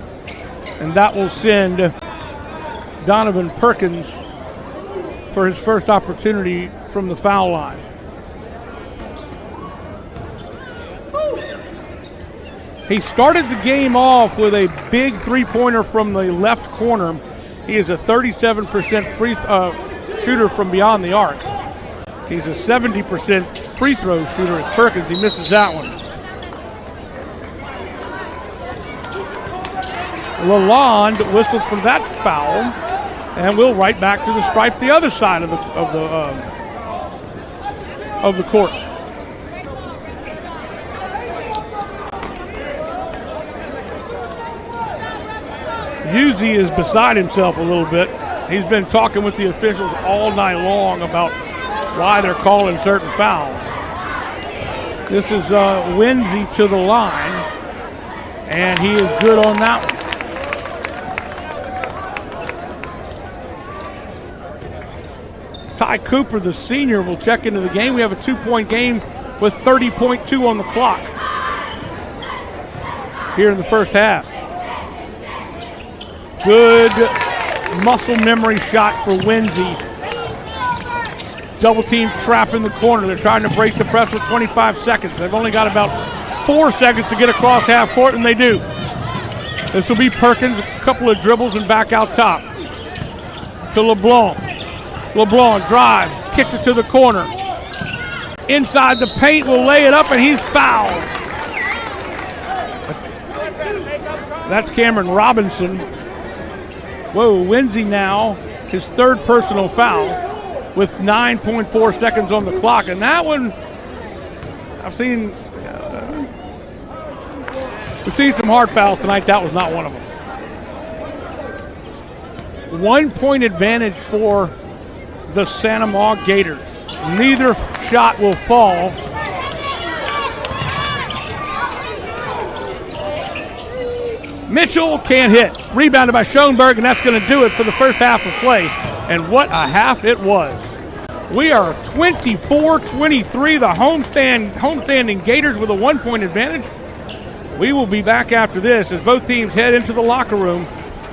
And that will send Donovan Perkins for his first opportunity from the foul line. He started the game off with a big three-pointer from the left corner. He is a 37% shooter from beyond the arc. He's a 70% free throw shooter at Perkins. He misses that one. Lalonde whistled for that foul, and we'll right back to the stripe the other side of the court. Uzzi is beside himself a little bit. He's been talking with the officials all night long about why they're calling certain fouls. This is Winsey to the line, and he is good on that one. Ty Cooper, the senior, will check into the game. We have a 2-point game with 30.2 on the clock here in the first half. Good muscle memory shot for Winsey. Double team trap in the corner. They're trying to break the press with 25 seconds. They've only got about 4 seconds to get across half court, and they do. This will be Perkins, a couple of dribbles and back out top to LeBlanc. LeBlanc drives, kicks it to the corner. Inside the paint, will lay it up, and he's fouled. That's Cameron Robinson. Whoa, Winsey now, his third personal foul with 9.4 seconds on the clock. And that one, we've seen some hard fouls tonight. That was not one of them. 1 point advantage for the Santa Maria Gators. Neither shot will fall. Mitchell can't hit. Rebounded by Schoenberg, and that's going to do it for the first half of play. And what a half it was. We are 24-23, the homestanding Gators with a 1 point advantage. We will be back after this as both teams head into the locker room.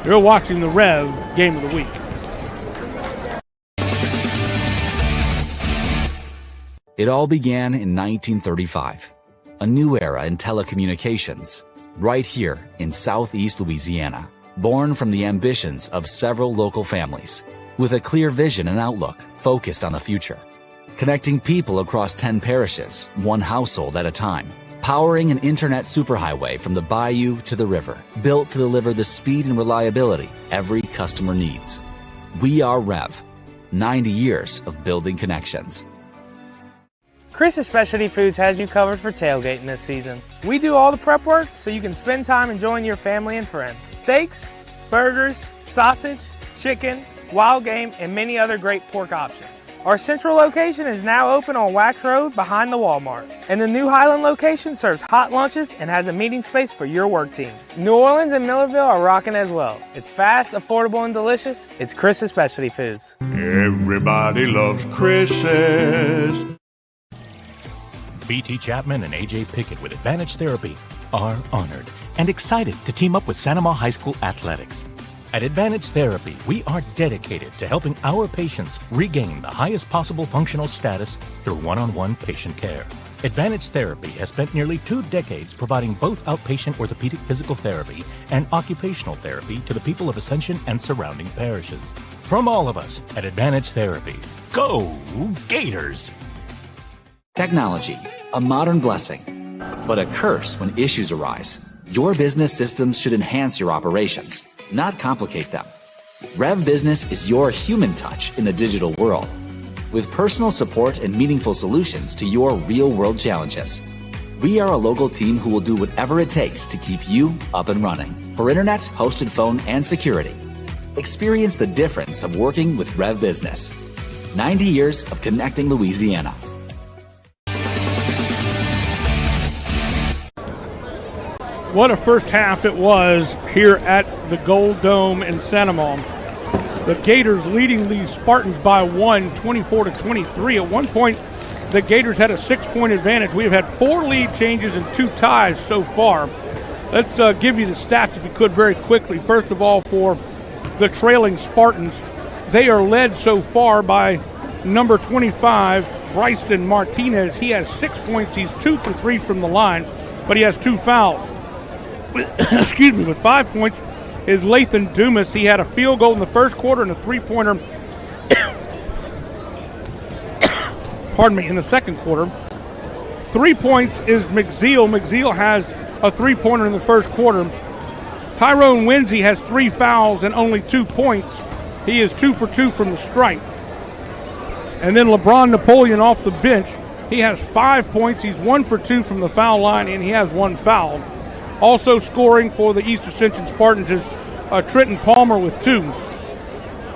You're watching the Rev Game of the Week. It all began in 1935, a new era in telecommunications, right here in Southeast Louisiana, born from the ambitions of several local families, with a clear vision and outlook focused on the future, connecting people across 10 parishes, one household at a time, powering an internet superhighway from the bayou to the river, built to deliver the speed and reliability every customer needs. We are REV, 90 years of building connections. Chris's Specialty Foods has you covered for tailgating this season. We do all the prep work so you can spend time enjoying your family and friends. Steaks, burgers, sausage, chicken, wild game, and many other great pork options. Our central location is now open on Wax Road behind the Walmart. And the new Highland location serves hot lunches and has a meeting space for your work team. New Orleans and Millerville are rocking as well. It's fast, affordable, and delicious. It's Chris's Specialty Foods. Everybody loves Chris's. BT Chapman and AJ Pickett with Advantage Therapy are honored and excited to team up with Santa Maria High School Athletics. At Advantage Therapy, we are dedicated to helping our patients regain the highest possible functional status through one-on-one patient care. Advantage Therapy has spent nearly 2 decades providing both outpatient orthopedic physical therapy and occupational therapy to the people of Ascension and surrounding parishes. From all of us at Advantage Therapy, go Gators! Technology, a modern blessing, but a curse when issues arise. Your business systems should enhance your operations, not complicate them. Rev Business is your human touch in the digital world, with personal support and meaningful solutions to your real-world challenges. We are a local team who will do whatever it takes to keep you up and running for internet, hosted phone, and security. Experience the difference of working with Rev Business. 90 years of connecting Louisiana. What a first half it was here at the Gold Dome in Santa Monica. The Gators leading the Spartans by 24-23. At one point, the Gators had a 6-point advantage. We have had 4 lead changes and 2 ties so far. Let's give you the stats, if you could, very quickly. First of all, for the trailing Spartans, they are led so far by number 25, Bryson Martinez. He has 6 points. He's 2 for 3 from the line, but he has 2 fouls. With 5 points is Lathan Dumas. He had a field goal in the first quarter and a 3-pointer in the second quarter. 3 points is McZeal. McZeal has a 3-pointer in the first quarter. Tyrone Winsey has 3 fouls and only 2 points. He is 2 for 2 from the stripe. And then LeBron Napoleon off the bench. He has 5 points. He's 1 for 2 from the foul line, and he has 1 foul. Also scoring for the East Ascension Spartans is Trenton Palmer with 2.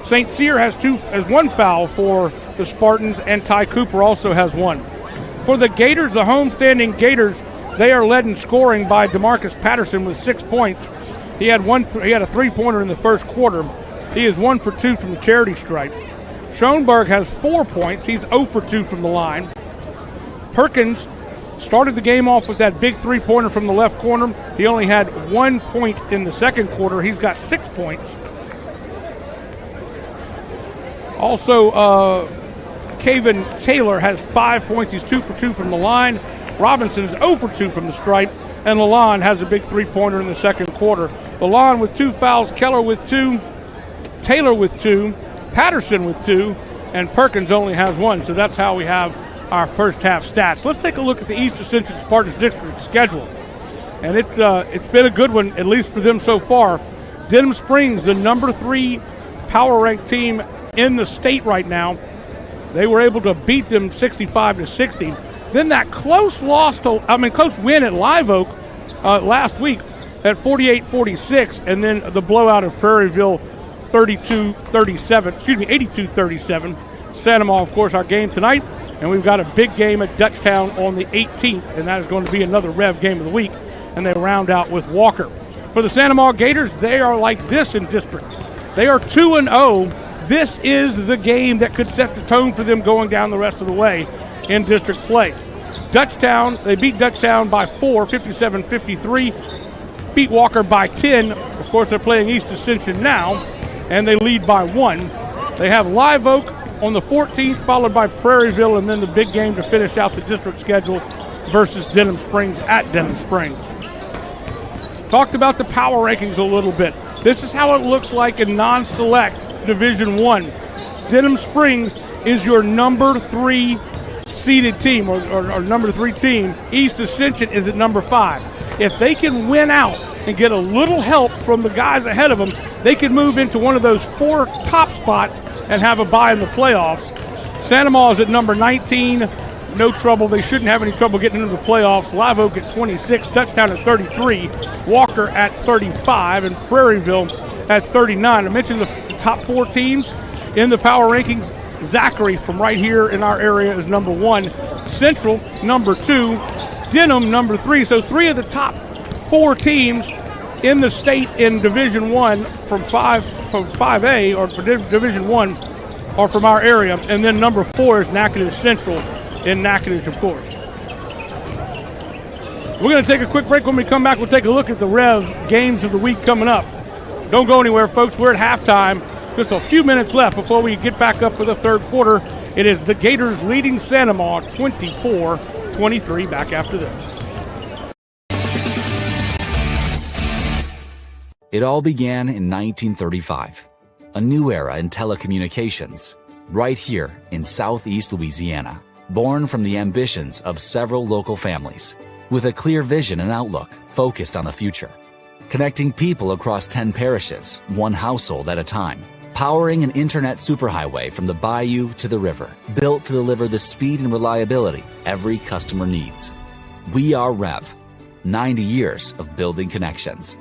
St. Cyr has 1 foul for the Spartans, and Ty Cooper also has 1. For the Gators, the homestanding Gators, they are led in scoring by DeMarcus Patterson with 6 points. He had a 3-pointer in the first quarter. He is 1 for 2 from the charity stripe. Schoenberg has 4 points. He's 0 for 2 from the line. Perkins started the game off with that big 3-pointer from the left corner. He only had 1 point in the second quarter. He's got 6 points. Also, Caven Taylor has 5 points. He's 2 for 2 from the line. Robinson is 0 for 2 from the stripe. And Lalonde has a big 3-pointer in the second quarter. Lalonde with 2 fouls, Keller with 2, Taylor with 2, Patterson with 2, and Perkins only has 1. So that's how we have our first half stats. Let's take a look at the East Ascension Spartans district schedule. And it's been a good one, at least for them so far. Denham Springs, the number 3 power ranked team in the state right now. They were able to beat them 65-60. Then that close win at Live Oak last week at 48-46, and then the blowout of Prairieville 82-37. Santa Monica, of course, our game tonight. And we've got a big game at Dutchtown on the 18th, and that is going to be another Rev game of the week, and they round out with Walker. For the Santa Monica Gators, they are like this in district. They are 2-0. This is the game that could set the tone for them going down the rest of the way in district play. Dutchtown, they beat Dutchtown by 4, 57-53. Beat Walker by 10. Of course, they're playing East Ascension now, and they lead by 1. They have Live Oak on the 14th, followed by Prairieville, and then the big game to finish out the district schedule versus Denham Springs at Denham Springs. Talked about the power rankings a little bit. This is how it looks like in non-select Division I. Denham Springs is your number 3 seeded team, or number 3 team. East Ascension is at number 5. If they can win out and get a little help from the guys ahead of them, they can move into one of those 4 top spots and have a bye in the playoffs. Santa Monica is at number 19. No trouble. They shouldn't have any trouble getting into the playoffs. Live Oak at 26. Dutchtown at 33. Walker at 35. And Prairieville at 39. I mentioned the top 4 teams in the power rankings. Zachary from right here in our area is number 1. Central, number 2. Denham, number 3. So 3 of the top 4 teams in the state in Division I from 5A or for Division I are from our area. And then number 4 is Natchitoches Central in Natchitoches, of course. We're going to take a quick break. When we come back, we'll take a look at the Rev games of the week coming up. Don't go anywhere, folks. We're at halftime. Just a few minutes left before we get back up for the third quarter. It is the Gators leading Santa Monica 24-23. Back after this. It all began in 1935, a new era in telecommunications, right here in Southeast Louisiana, born from the ambitions of several local families. with a clear vision and outlook focused on the future. Connecting people across 10 parishes, one household at a time. Powering an internet superhighway from the bayou to the river, built to deliver the speed and reliability every customer needs. We are REV, 90 years of building connections.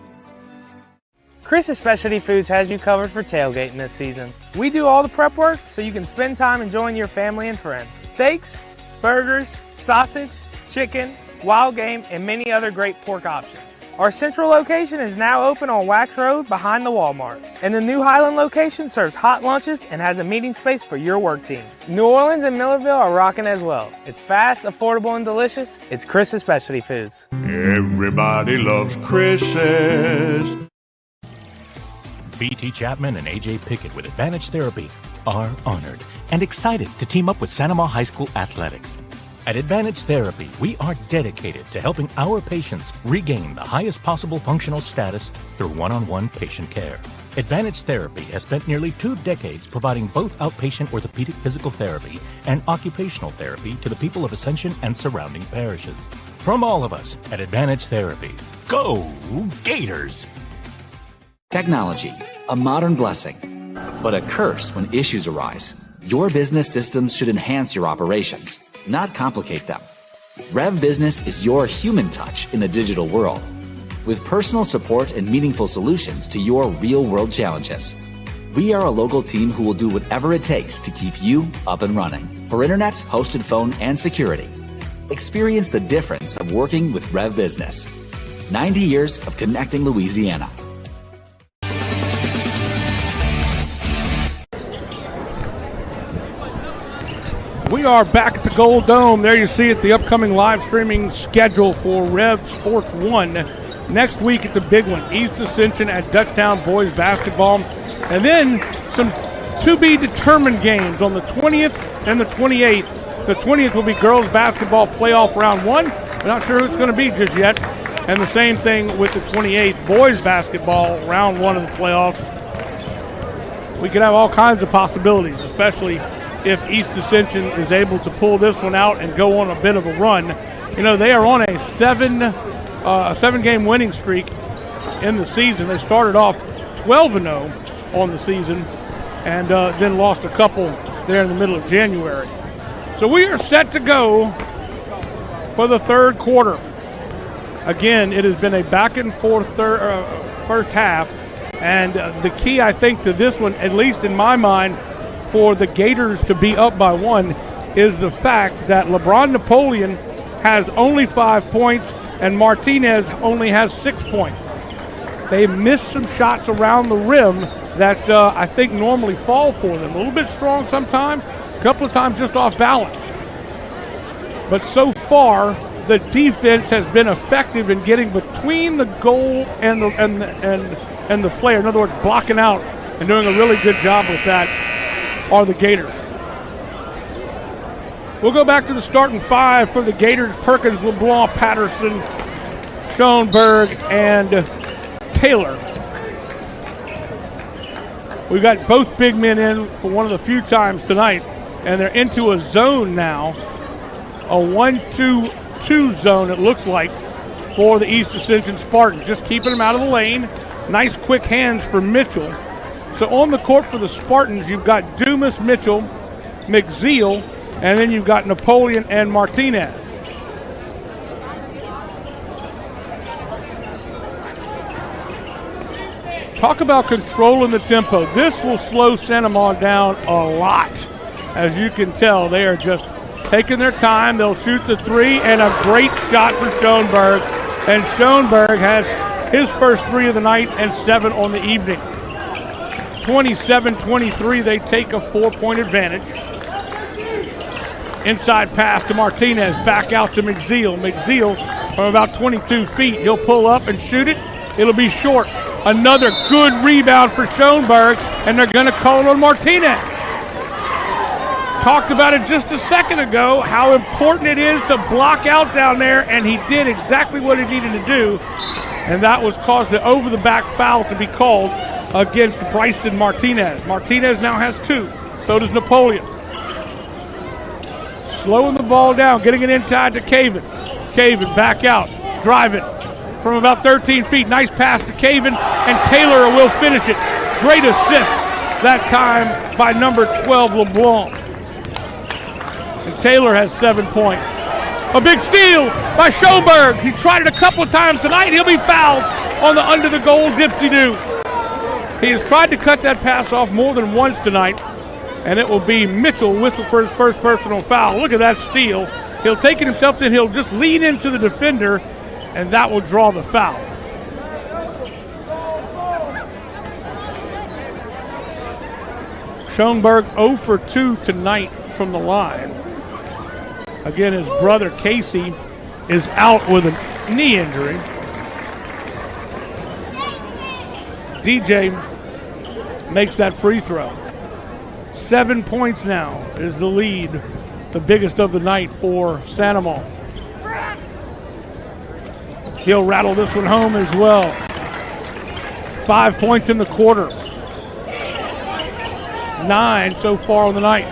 Chris's Specialty Foods has you covered for tailgating this season. We do all the prep work so you can spend time enjoying your family and friends. Steaks, burgers, sausage, chicken, wild game, and many other great pork options. Our central location is now open on Wax Road behind the Walmart. And the new Highland location serves hot lunches and has a meeting space for your work team. New Orleans and Millerville are rocking as well. It's fast, affordable, and delicious. It's Chris's Specialty Foods. Everybody loves Chris's. BT Chapman and AJ Pickett with Advantage Therapy are honored and excited to team up with Santa Maria High School Athletics. At Advantage Therapy, we are dedicated to helping our patients regain the highest possible functional status through one-on-one patient care. Advantage Therapy has spent nearly 2 decades providing both outpatient orthopedic physical therapy and occupational therapy to the people of Ascension and surrounding parishes. From all of us at Advantage Therapy, go Gators! Technology, a modern blessing, but a curse when issues arise. Your business systems should enhance your operations, not complicate them. REV Business is your human touch in the digital world, with personal support and meaningful solutions to your real-world challenges. We are a local team who will do whatever it takes to keep you up and running for internet, hosted phone, and security. Experience the difference of working with REV Business. 90 years of connecting Louisiana. We are back at the Gold Dome. There you see it, the upcoming live streaming schedule for Rev Sports 1. Next week, it's a big one. East Ascension at Dutchtown boys basketball. And then some to-be-determined games on the 20th and the 28th. The 20th will be girls basketball playoff round 1. We're not sure who it's going to be just yet. And the same thing with the 28th, boys basketball round 1 of the playoffs. We could have all kinds of possibilities, especially if East Ascension is able to pull this one out and go on a bit of a run. You know, they are on a seven-game winning streak in the season. They started off 12-0 on the season and then lost a couple there in the middle of January. So we are set to go for the third quarter. Again, it has been a back-and-forth first half, and the key, I think, to this one, at least in my mind, for the Gators to be up by 1 is the fact that LeBron Napoleon has only 5 points and Martinez only has 6 points. They missed some shots around the rim that I think normally fall for them. A little bit strong sometimes, a couple of times just off balance. But so far, the defense has been effective in getting between the goal and the player. In other words, blocking out and doing a really good job with that are the Gators. We'll go back to the starting 5 for the Gators: Perkins, LeBlanc, Patterson, Schoenberg, and Taylor. We've got both big men in for one of the few times tonight, and they're into a zone now, a 1-2-2 zone it looks like for the East Ascension Spartans. Just keeping them out of the lane. Nice quick hands for Mitchell. So on the court for the Spartans, you've got Dumas, Mitchell, McZeal, and then you've got Napoleon and Martinez. Talk about controlling the tempo. This will slow Santa Maria down a lot. As you can tell, they are just taking their time. They'll shoot the 3, and a great shot for Schoenberg. And Schoenberg has his first 3 of the night and 7 on the evening. 27-23, they take a 4-point advantage. Inside pass to Martinez, back out to McZeal. McZeal from about 22 feet. He'll pull up and shoot it. It'll be short. Another good rebound for Schoenberg, and they're going to call it on Martinez. Talked about it just a second ago, how important it is to block out down there, and he did exactly what he needed to do, and that was caused the over-the-back foul to be called against Bryson Martinez. Martinez now has 2. So does Napoleon. Slowing the ball down, getting it inside to Caven. Caven back out, drive it from about 13 feet. Nice pass to Caven, and Taylor will finish it. Great assist that time by number 12, LeBlanc. And Taylor has 7 points. A big steal by Schoenberg. He tried it a couple of times tonight. He'll be fouled on the under the goal dipsy-do. He has tried to cut that pass off more than once tonight, and it will be Mitchell whistle for his first personal foul. Look at that steal. He'll take it himself, then he'll just lean into the defender, and that will draw the foul. Schoenberg 0 for 2 tonight from the line. Again, his brother Casey is out with a knee injury. DJ makes that free throw. 7 points now is the lead, the biggest of the night for Sandoval. He'll rattle this one home as well. 5 points in the quarter. 9 so far on the night.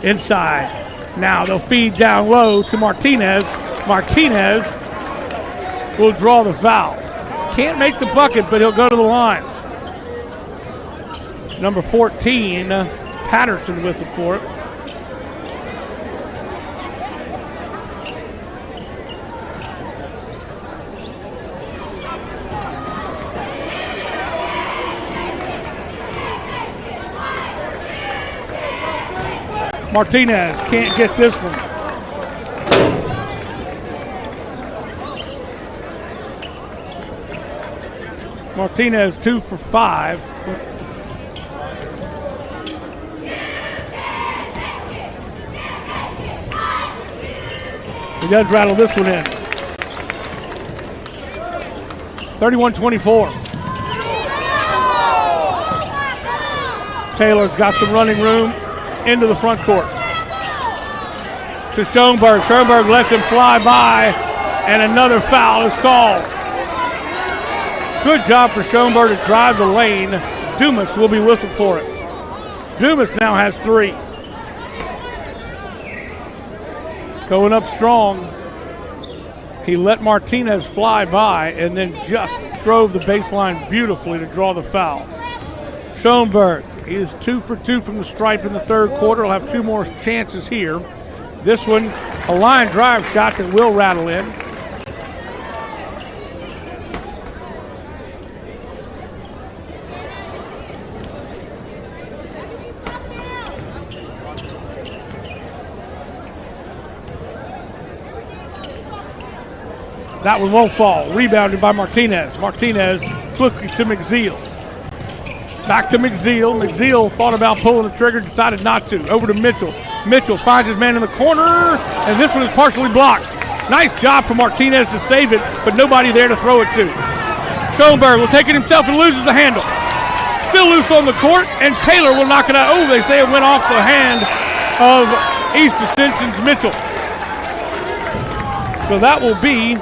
Inside. Now they'll feed down low to Martinez. Martinez will draw the foul. Can't make the bucket, but he'll go to the line. Number 14, Patterson whistled for it. Martinez can't get this one. Martinez 2 for 5. He does rattle this one in. 31-24. Taylor's got some running room into the front court. To Schoenberg. Schoenberg lets him fly by, and another foul is called. Good job for Schoenberg to drive the lane. Dumas will be whistled for it. Dumas now has 3. Going up strong. He let Martinez fly by and then just drove the baseline beautifully to draw the foul. Schoenberg, he is 2 for 2 from the stripe in the third quarter. He'll have 2 more chances here. This one, a line drive shot that will rattle in. That one won't fall. Rebounded by Martinez. Martinez quickly to McZeal. Back to McZeal. McZeal thought about pulling the trigger, decided not to. Over to Mitchell. Mitchell finds his man in the corner, and this one is partially blocked. Nice job for Martinez to save it, but nobody there to throw it to. Schoenberg will take it himself and loses the handle. Still loose on the court, and Taylor will knock it out. Oh, they say it went off the hand of East Ascension's Mitchell. So that will be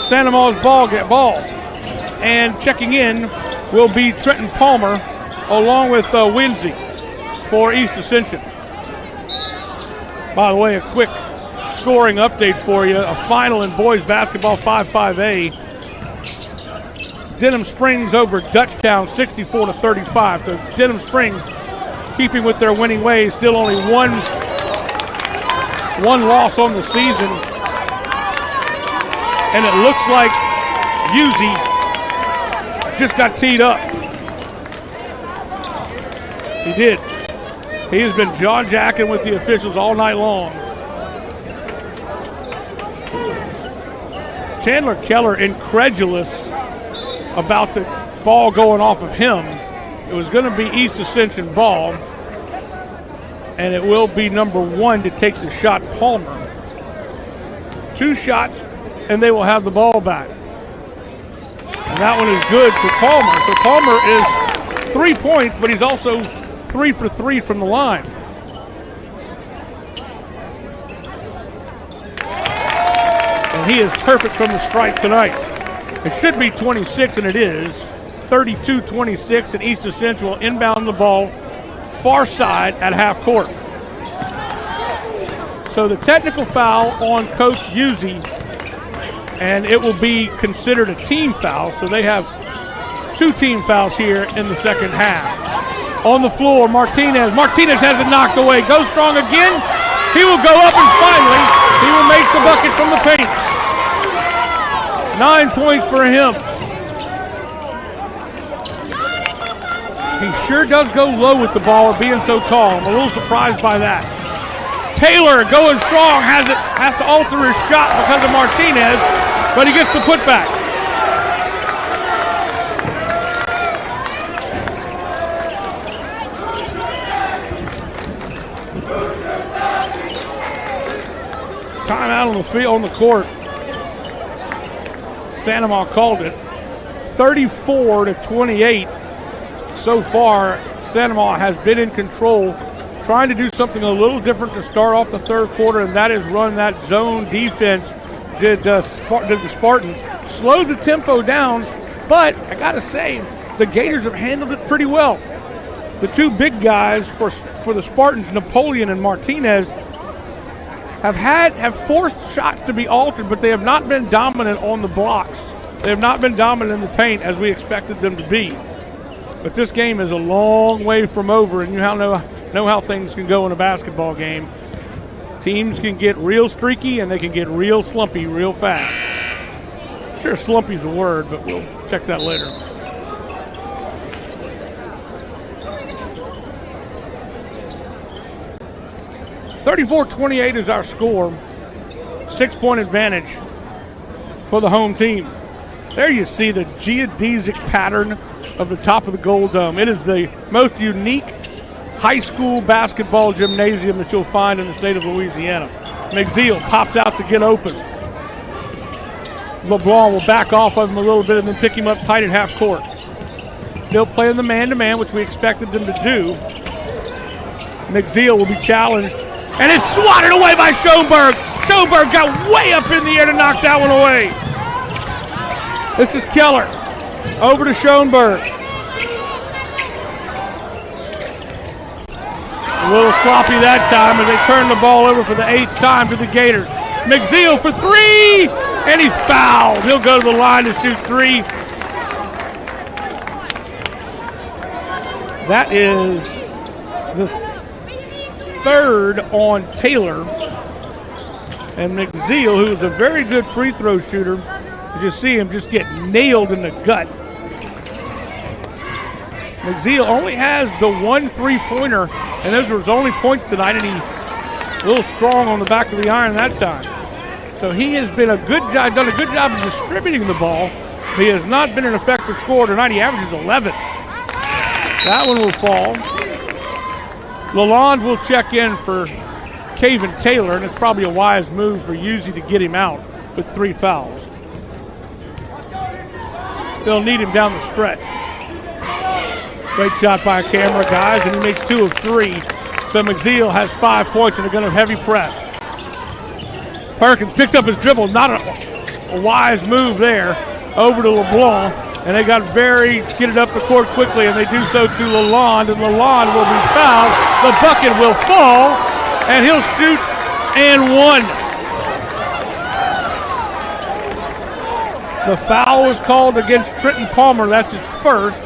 Santa Ma's ball. And checking in will be Trenton Palmer along with Winsey for East Ascension. By the way, a quick scoring update for you. A final in boys basketball 5-5A. Denham Springs over Dutchtown 64-35. So Denham Springs keeping with their winning ways. Still only one loss on the season. And it looks like Uzzi just got teed up. He did. He has been jaw-jacking with the officials all night long. Chandler Keller incredulous about the ball going off of him. It was going to be East Ascension ball, and it will be number 1 to take the shot, Palmer. 2 shots, and they will have the ball back. And that one is good for Palmer. So Palmer is 3 points, but he's also 3 for 3 from the line. And he is perfect from the stripe tonight. It should be 26, and it is. 32-26, and East Ascension will inbound the ball far side at half court. So the technical foul on Coach Uzzi, and it will be considered a team foul. So they have 2 team fouls here in the second half. On the floor, Martinez. Martinez has it knocked away. Goes strong again. He will go up, and finally, he will make the bucket from the paint. 9 points for him. He sure does go low with the ball, being so tall. I'm a little surprised by that. Taylor going strong, has to alter his shot because of Martinez, but he gets the putback. Timeout on the field, on the court. Sandoval called it. 34-28. So far, Sandoval has been in control, trying to do something a little different to start off the third quarter, and that is run that zone defense. Did the Spartans. Slowed the tempo down, but I got to say, the Gators have handled it pretty well. The 2 big guys for the Spartans, Napoleon and Martinez, have forced shots to be altered, but they have not been dominant on the blocks. They have not been dominant in the paint as we expected them to be. But this game is a long way from over, and you know how things can go in a basketball game. Teams can get real streaky, and they can get real slumpy real fast. Sure, slumpy's a word, but we'll check that later. (34-28) is our score. 6-point advantage for the home team. There you see the geodesic pattern of the top of the Gold Dome. It is the most unique high school basketball gymnasium that you'll find in the state of Louisiana. McZeal pops out to get open. LeBlanc will back off of him a little bit and then pick him up tight at half court. Still playing the man-to-man, which we expected them to do. McZeal will be challenged, and it's swatted away by Schoenberg. Schoenberg got way up in the air to knock that one away. This is Keller. Over to Schoenberg. A little sloppy that time as they turn the ball over for the 8th time to the Gators. McZeal for 3, and he's fouled. He'll go to the line to shoot 3. That is the 3rd on Taylor. And McZeal, who is a very good free throw shooter, you just see him just get nailed in the gut. McZeal only has the 1 3-pointer, and those were his only points tonight, and he a little strong on the back of the iron that time. So he has been done a good job of distributing the ball. He has not been an effective scorer tonight. He averages 11. That one will fall. Lalonde will check in for Caven Taylor, and it's probably a wise move for Uzzi to get him out with 3 fouls. They'll need him down the stretch. Great shot by a camera, guys, and he makes 2 of 3. So McZeal has 5 points, and they're going to heavy press. Perkins picked up his dribble. Not a wise move there. Over to LeBlanc, and they got get it up the court quickly, and they do so to Lalonde, and Lalonde will be fouled. The bucket will fall, and he'll shoot and 1. The foul was called against Trenton Palmer. That's his first.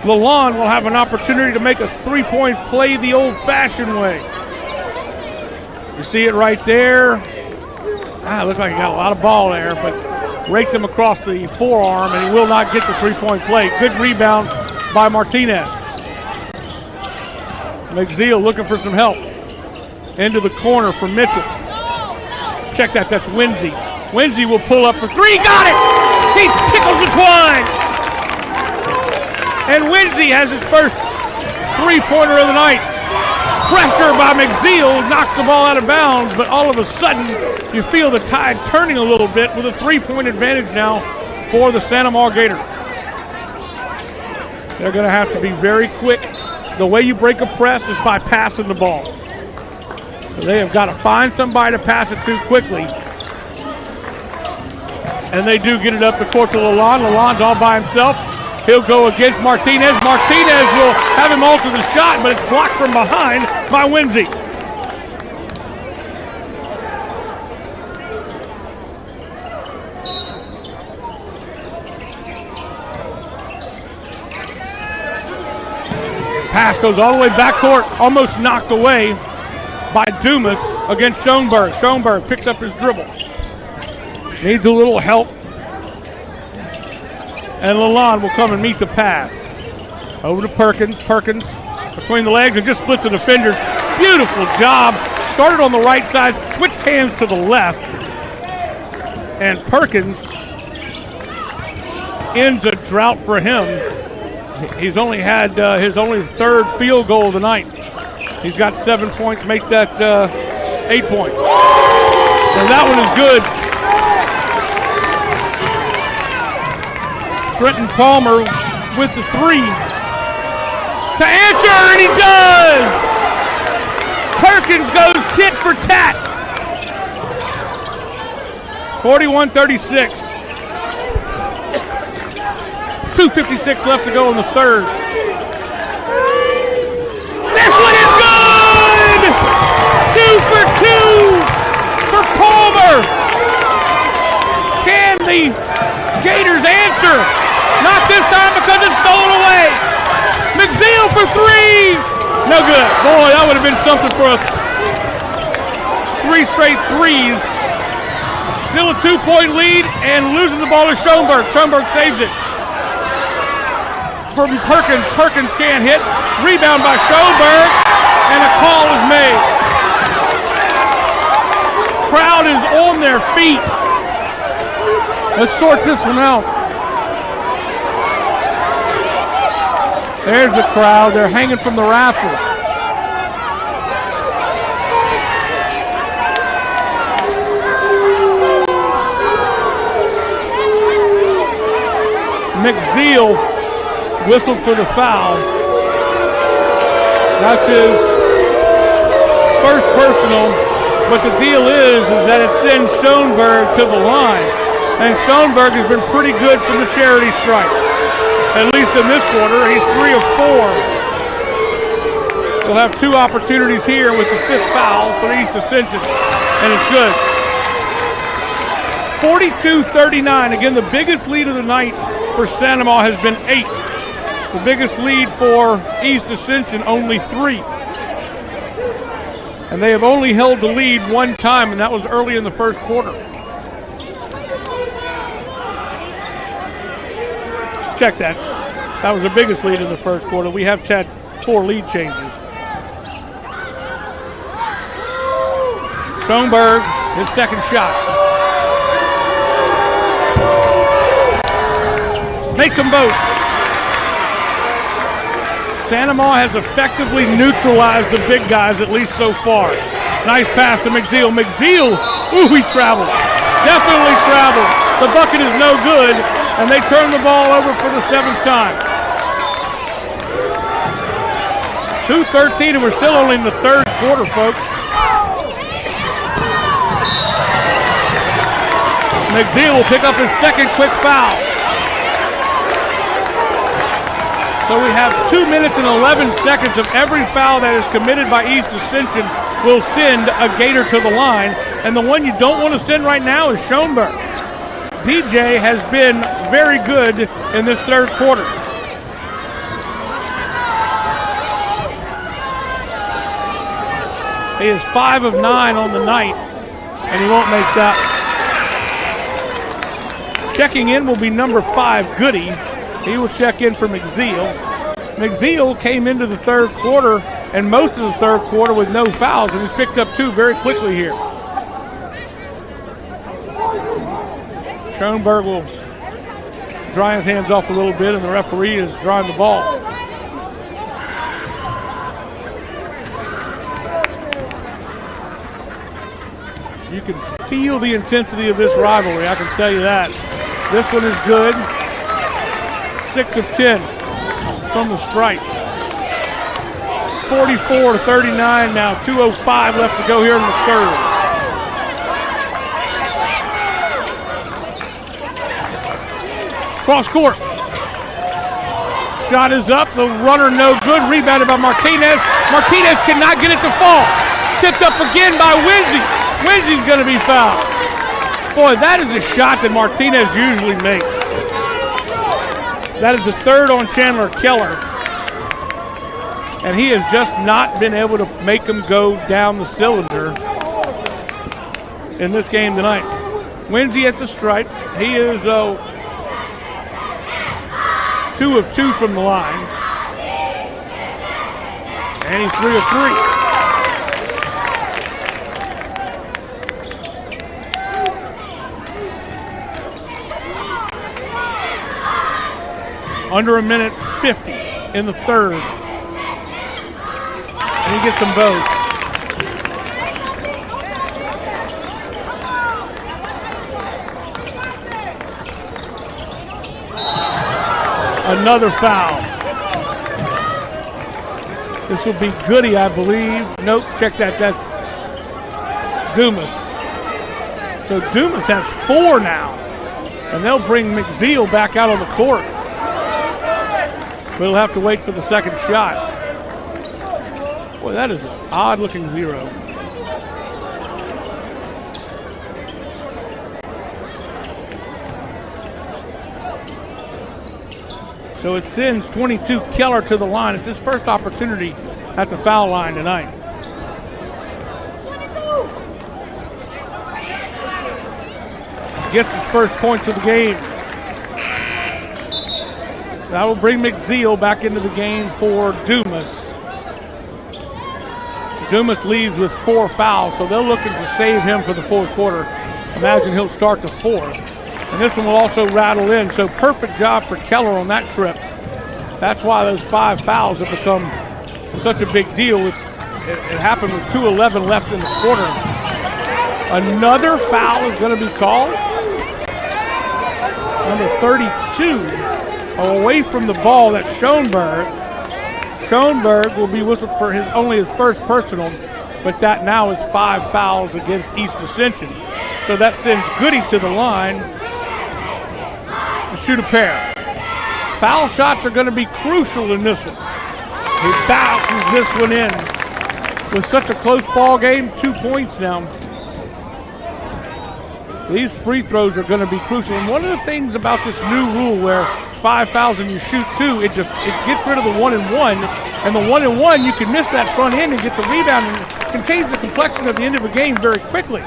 Lalonde will have an opportunity to make a 3-point play the old-fashioned way. You see it right there. Looks like he got a lot of ball there, but raked him across the forearm, and he will not get the 3-point play. Good rebound by Martinez. McZeal looking for some help. Into the corner for Mitchell. Check that, that's Winsey. Winsey will pull up for 3, got it! He tickles the twine! And Winsey has his first 3-pointer of the night. Pressure by McZeal knocks the ball out of bounds, but all of a sudden you feel the tide turning a little bit with a 3-point advantage now for the Sandoval Gators. They're going to have to be very quick. The way you break a press is by passing the ball. So they have got to find somebody to pass it to quickly. And they do get it up the court to Lalonde. Lalonde's all by himself. He'll go against Martinez. Martinez will have him alter the shot, but it's blocked from behind by Winsey. Pass goes all the way backcourt, almost knocked away by Dumas against Schoenberg. Schoenberg picks up his dribble. Needs a little help. And Lalonde will come and meet the pass. Over to Perkins. Perkins between the legs and just splits the defenders. Beautiful job. Started on the right side, switched hands to the left. And Perkins ends a drought for him. He's only had his only third field goal of the night. He's got 7 points, make that 8 points. And that one is good. Trenton Palmer with the three to answer, and he does! Perkins goes tit for tat. 41-36. 2:56 left to go in the third. This one is good! 2 for 2 for Palmer. Can the Gators answer? Not this time because it's stolen away. McZeal for three. No good. Boy, that would have been something for us. 3 straight threes. Still a 2-point lead and losing the ball to Schoenberg. Schoenberg saves it. From Perkins. Perkins can't hit. Rebound by Schoenberg, and a call is made. Crowd is on their feet. Let's sort this one out. There's the crowd. They're hanging from the rafters. McZeal whistled for the foul. That's his first personal, but the deal is that it sends Schoenberg to the line. And Schoenberg has been pretty good from the charity stripe. At least in this quarter, he's 3 of 4. He'll have 2 opportunities here with the 5th foul for East Ascension, and it's good. 42-39. Again, the biggest lead of the night for Santa Maria has been 8. The biggest lead for East Ascension, only 3. And they have only held the lead one time, and that was early in the first quarter. Check that. That was the biggest lead in the first quarter. We have had 4 lead changes. Schoenberg, his second shot. Makes them both. Santa Maria has effectively neutralized the big guys, at least so far. Nice pass to McZeal. McZeal, ooh, he traveled. Definitely traveled. The bucket is no good, and they turn the ball over for the 7th time. 2:13, and we're still only in the third quarter, folks. McZeal will pick up his second quick foul. So we have 2 minutes and 11 seconds of every foul that is committed by East Ascension will send a Gator to the line. And the one you don't want to send right now is Schoenberg. DJ has been very good in this third quarter. He is 5 of 9 on the night, and he won't make that. Checking in will be number 5, Goody. He will check in for McZeal. McZeal came into the third quarter and most of the third quarter with no fouls, and he's picked up 2 very quickly here. Schoenberg will dry his hands off a little bit, and the referee is drawing the ball. You can feel the intensity of this rivalry, I can tell you that. This one is good. 6 of 10 from the Sprite. 44-39 now. 2:05 left to go here in the third. Cross court. Shot is up. The runner no good. Rebounded by Martinez. Martinez cannot get it to fall. Tipped up again by Winsey. Winsey's going to be fouled. Boy, that is a shot that Martinez usually makes. That is the third on Chandler Keller. And he has just not been able to make him go down the cylinder in this game tonight. Winsey at the stripe. He is 2 of 2 from the line. And he's 3 of 3. Under a minute 50 in the third. And he gets them both. Another foul. This will be Goody, I believe. Nope, check that. That's Dumas. So Dumas has 4 now. And they'll bring McZeal back out on the court. We'll have to wait for the second shot. Boy, that is an odd-looking 0. So it sends 22 Keller to the line. It's his first opportunity at the foul line tonight. Gets his first points of the game. That will bring McZeal back into the game for Dumas. Dumas leaves with 4 fouls, so they're looking to save him for the fourth quarter. Imagine he'll start the fourth. And this one will also rattle in, so perfect job for Keller on that trip. That's why those 5 fouls have become such a big deal. It happened with 2:11 left in the quarter. Another foul is going to be called. Number 32, away from the ball, that's Schoenberg. Schoenberg will be whistled for only his first personal, but that now is 5 fouls against East Ascension. So that sends Goody to the line to shoot a pair. Foul shots are going to be crucial in this one. He bounces this one in. With such a close ball game, 2 points now. These free throws are going to be crucial. And one of the things about this new rule where 5 fouls and you shoot 2, it gets rid of the 1-and-1. And the 1-and-1, you can miss that front end and get the rebound, and it can change the complexion of the end of a game very quickly.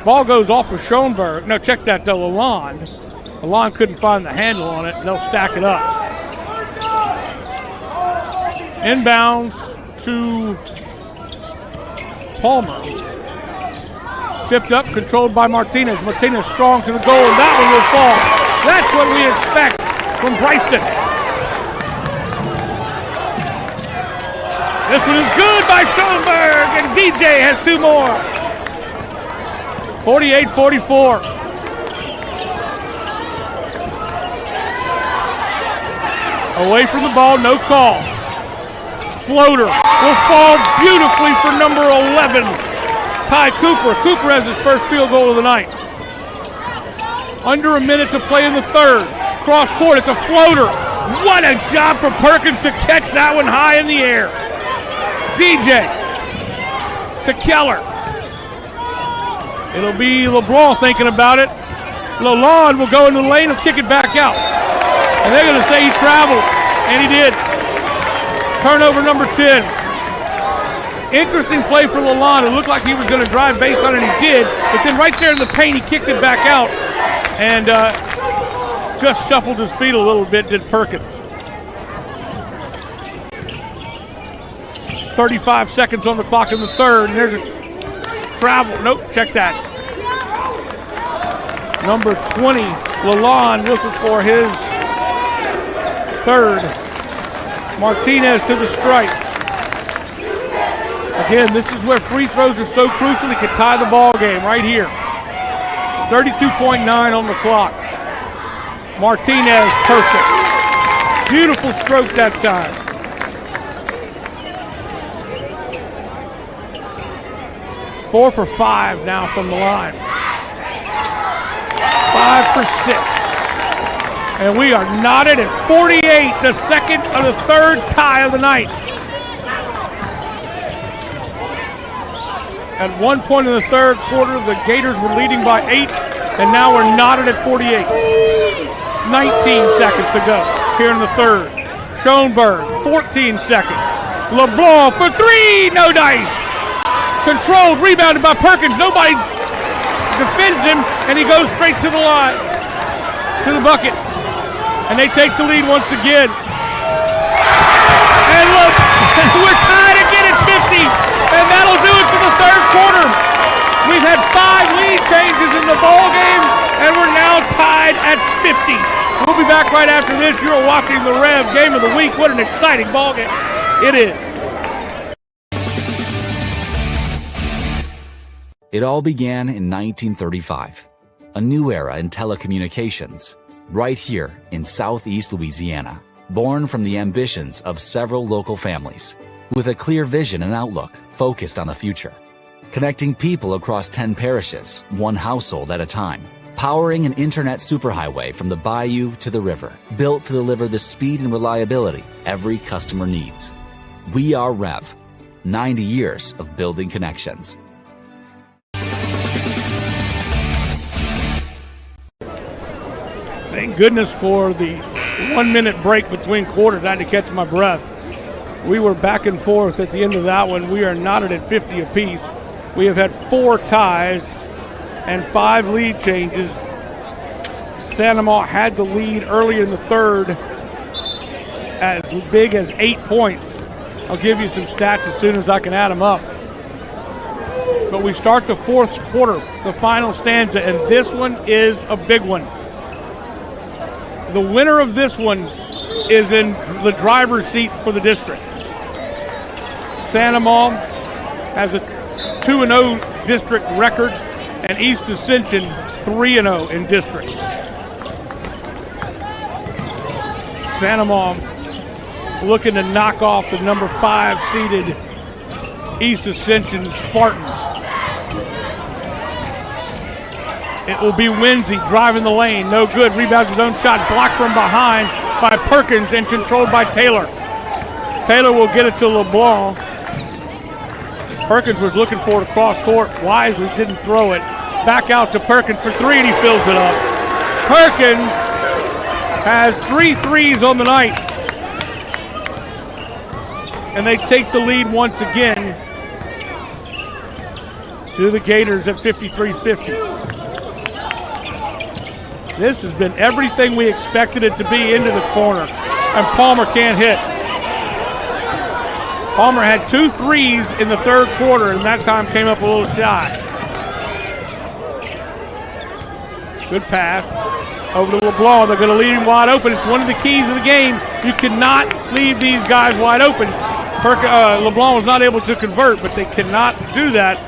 Ball goes off of Schoenberg. No, check that though, Lalonde. Lalonde couldn't find the handle on it, and they'll stack it up. Inbounds to Palmer. Tipped up, controlled by Martinez. Martinez strong to the goal, and that one will fall. That's what we expect from Bryston. This one is good by Schoenberg, and DJ has 2 more. 48-44. Away from the ball, no call. Floater will fall beautifully for number 11, Ty Cooper. Cooper has his first field goal of the night. Under a minute to play in the third. Cross court, it's a floater. What a job for Perkins to catch that one high in the air. DJ to Keller. It'll be LeBron thinking about it. Lalonde will go into the lane and kick it back out. And they're going to say he traveled, and he did. Turnover number 10. Interesting play for Lalonde. It looked like he was going to drive baseline, and he did. But then right there in the paint, he kicked it back out and just shuffled his feet a little bit, did Perkins. 35 seconds on the clock in the third, and there's a travel. Nope, check that. Number 20, Lalonde whistles for his third. Martinez to the stripe. Again, this is where free throws are so crucial. He could tie the ball game right here. 32.9 on the clock. Martinez, perfect. Beautiful stroke that time. Four for 5 now from the line. 5 for 6. And we are knotted at 48, the second of the third tie of the night. At one point in the third quarter, the Gators were leading by 8, and now we're knotted at 48. 19 seconds to go here in the third. Schoenberg, 14 seconds. LeBlanc for three, no dice. Controlled, rebounded by Perkins. Nobody defends him, and he goes straight to the line, to the bucket. And they take the lead once again. And look, we're tied again at 50, and that'll do it for the third quarter. We've had 5 lead changes in the ball game, and we're now tied at 50. We'll be back right after this. You're watching the Rev Game of the Week. What an exciting ball game it is. It all began in 1935, a new era in telecommunications, right here in Southeast Louisiana, born from the ambitions of several local families, with a clear vision and outlook focused on the future, connecting people across 10 parishes, one household at a time, powering an internet superhighway from the bayou to the river, built to deliver the speed and reliability every customer needs. We are REV, 90 years of building connections. Thank goodness for the 1 minute break between quarters. I had to catch my breath. We were back and forth at the end of that one. We are knotted at 50 apiece. We have had 4 ties and 5 lead changes. Santa Maria had the lead early in the third, as big as 8 points. I'll give you some stats as soon as I can add them up. But we start the fourth quarter, the final stanza, and this one is a big one. The winner of this one is in the driver's seat for the district. Santa Maria has a 2-0 district record, and East Ascension 3-0 in district. Santa Maria looking to knock off the number 5 seeded East Ascension Spartans. It will be Winsey driving the lane. No good. Rebounds his own shot. Blocked from behind by Perkins and controlled by Taylor. Taylor will get it to LeBlanc. Perkins was looking for it across court. Wisely didn't throw it. Back out to Perkins for 3, and he fills it up. Perkins has 3 threes on the night. And they take the lead once again to the Gators at 53-50. This has been everything we expected it to be, into the corner. And Palmer can't hit. Palmer had 2 threes in the third quarter, and that time came up a little shy. Good pass over to LeBlanc. They're going to leave him wide open. It's one of the keys of the game. You cannot leave these guys wide open. LeBlanc was not able to convert, but they cannot do that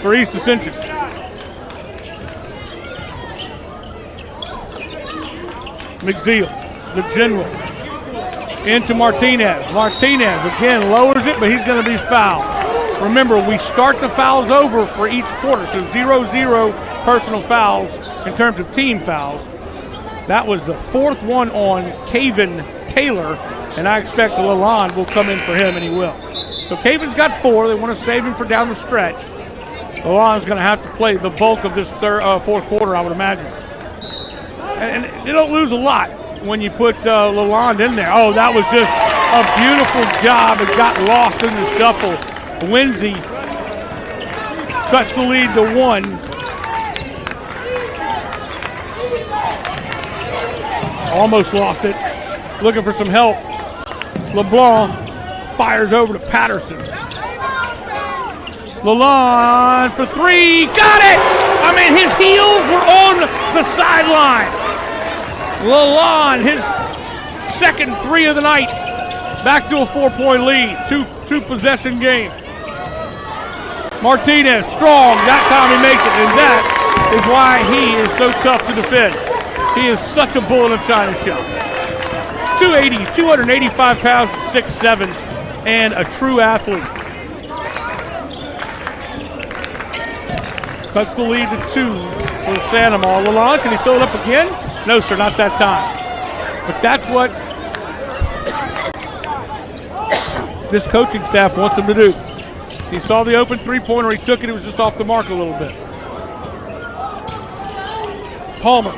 for East Ascension. McZeal, the general, into Martinez. Martinez again lowers it, but he's going to be fouled. Remember, we start the fouls over for each quarter, so 0-0 personal fouls in terms of team fouls. That was the 4th one on Caven Taylor, and I expect Lalonde will come in for him, and he will. So Caven's got 4. They want to save him for down the stretch. Lalonde's going to have to play the bulk of this fourth quarter, I would imagine. And they don't lose a lot when you put Lalonde in there. Oh, that was just a beautiful job. It got lost in the shuffle. Winsey cuts the lead to 1. Almost lost it. Looking for some help. LeBlanc fires over to Patterson. Lalonde for 3. Got it! I mean, his heels were on the sideline. Lalonde, his second 3 of the night. Back to a 4-point lead. Two possession game. Martinez, strong. That time he makes it, and that is why he is so tough to defend. He is such a bull in a china shop. 285 pounds, 6'7", and a true athlete. Cuts the lead to 2 for Santa Maria. Lalonde, can he fill it up again? No, sir, not that time. But that's what this coaching staff wants him to do. He saw the open three-pointer, he took it, it was just off the mark a little bit. Palmer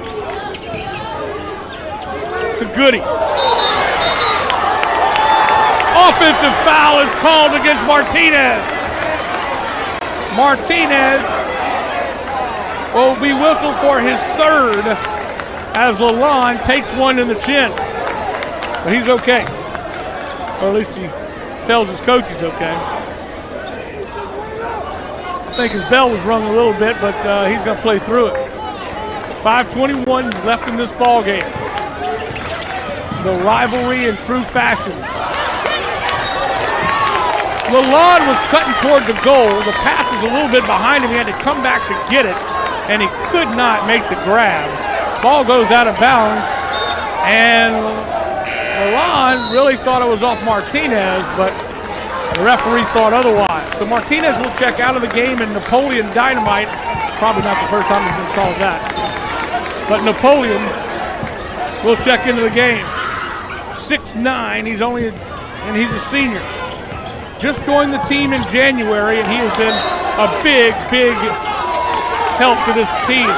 to Goody. Offensive foul is called against Martinez. Martinez will be whistled for his third as Lalonde takes one in the chin. But he's okay. Or at least he tells his coach he's okay. I think his bell was rung a little bit, but he's going to play through it. 5:21 left in this ball game. The rivalry in true fashion. Lalonde was cutting toward the goal. The pass was a little bit behind him. He had to come back to get it, and he could not make the grab. Ball goes out of bounds, and Lalonde really thought it was off Martinez, but the referee thought otherwise. So Martinez will check out of the game, and Napoleon Dynamite, probably not the first time he's been called that, but Napoleon will check into the game. 6'9", he's a senior. Just joined the team in January, and he has been a big help to this team.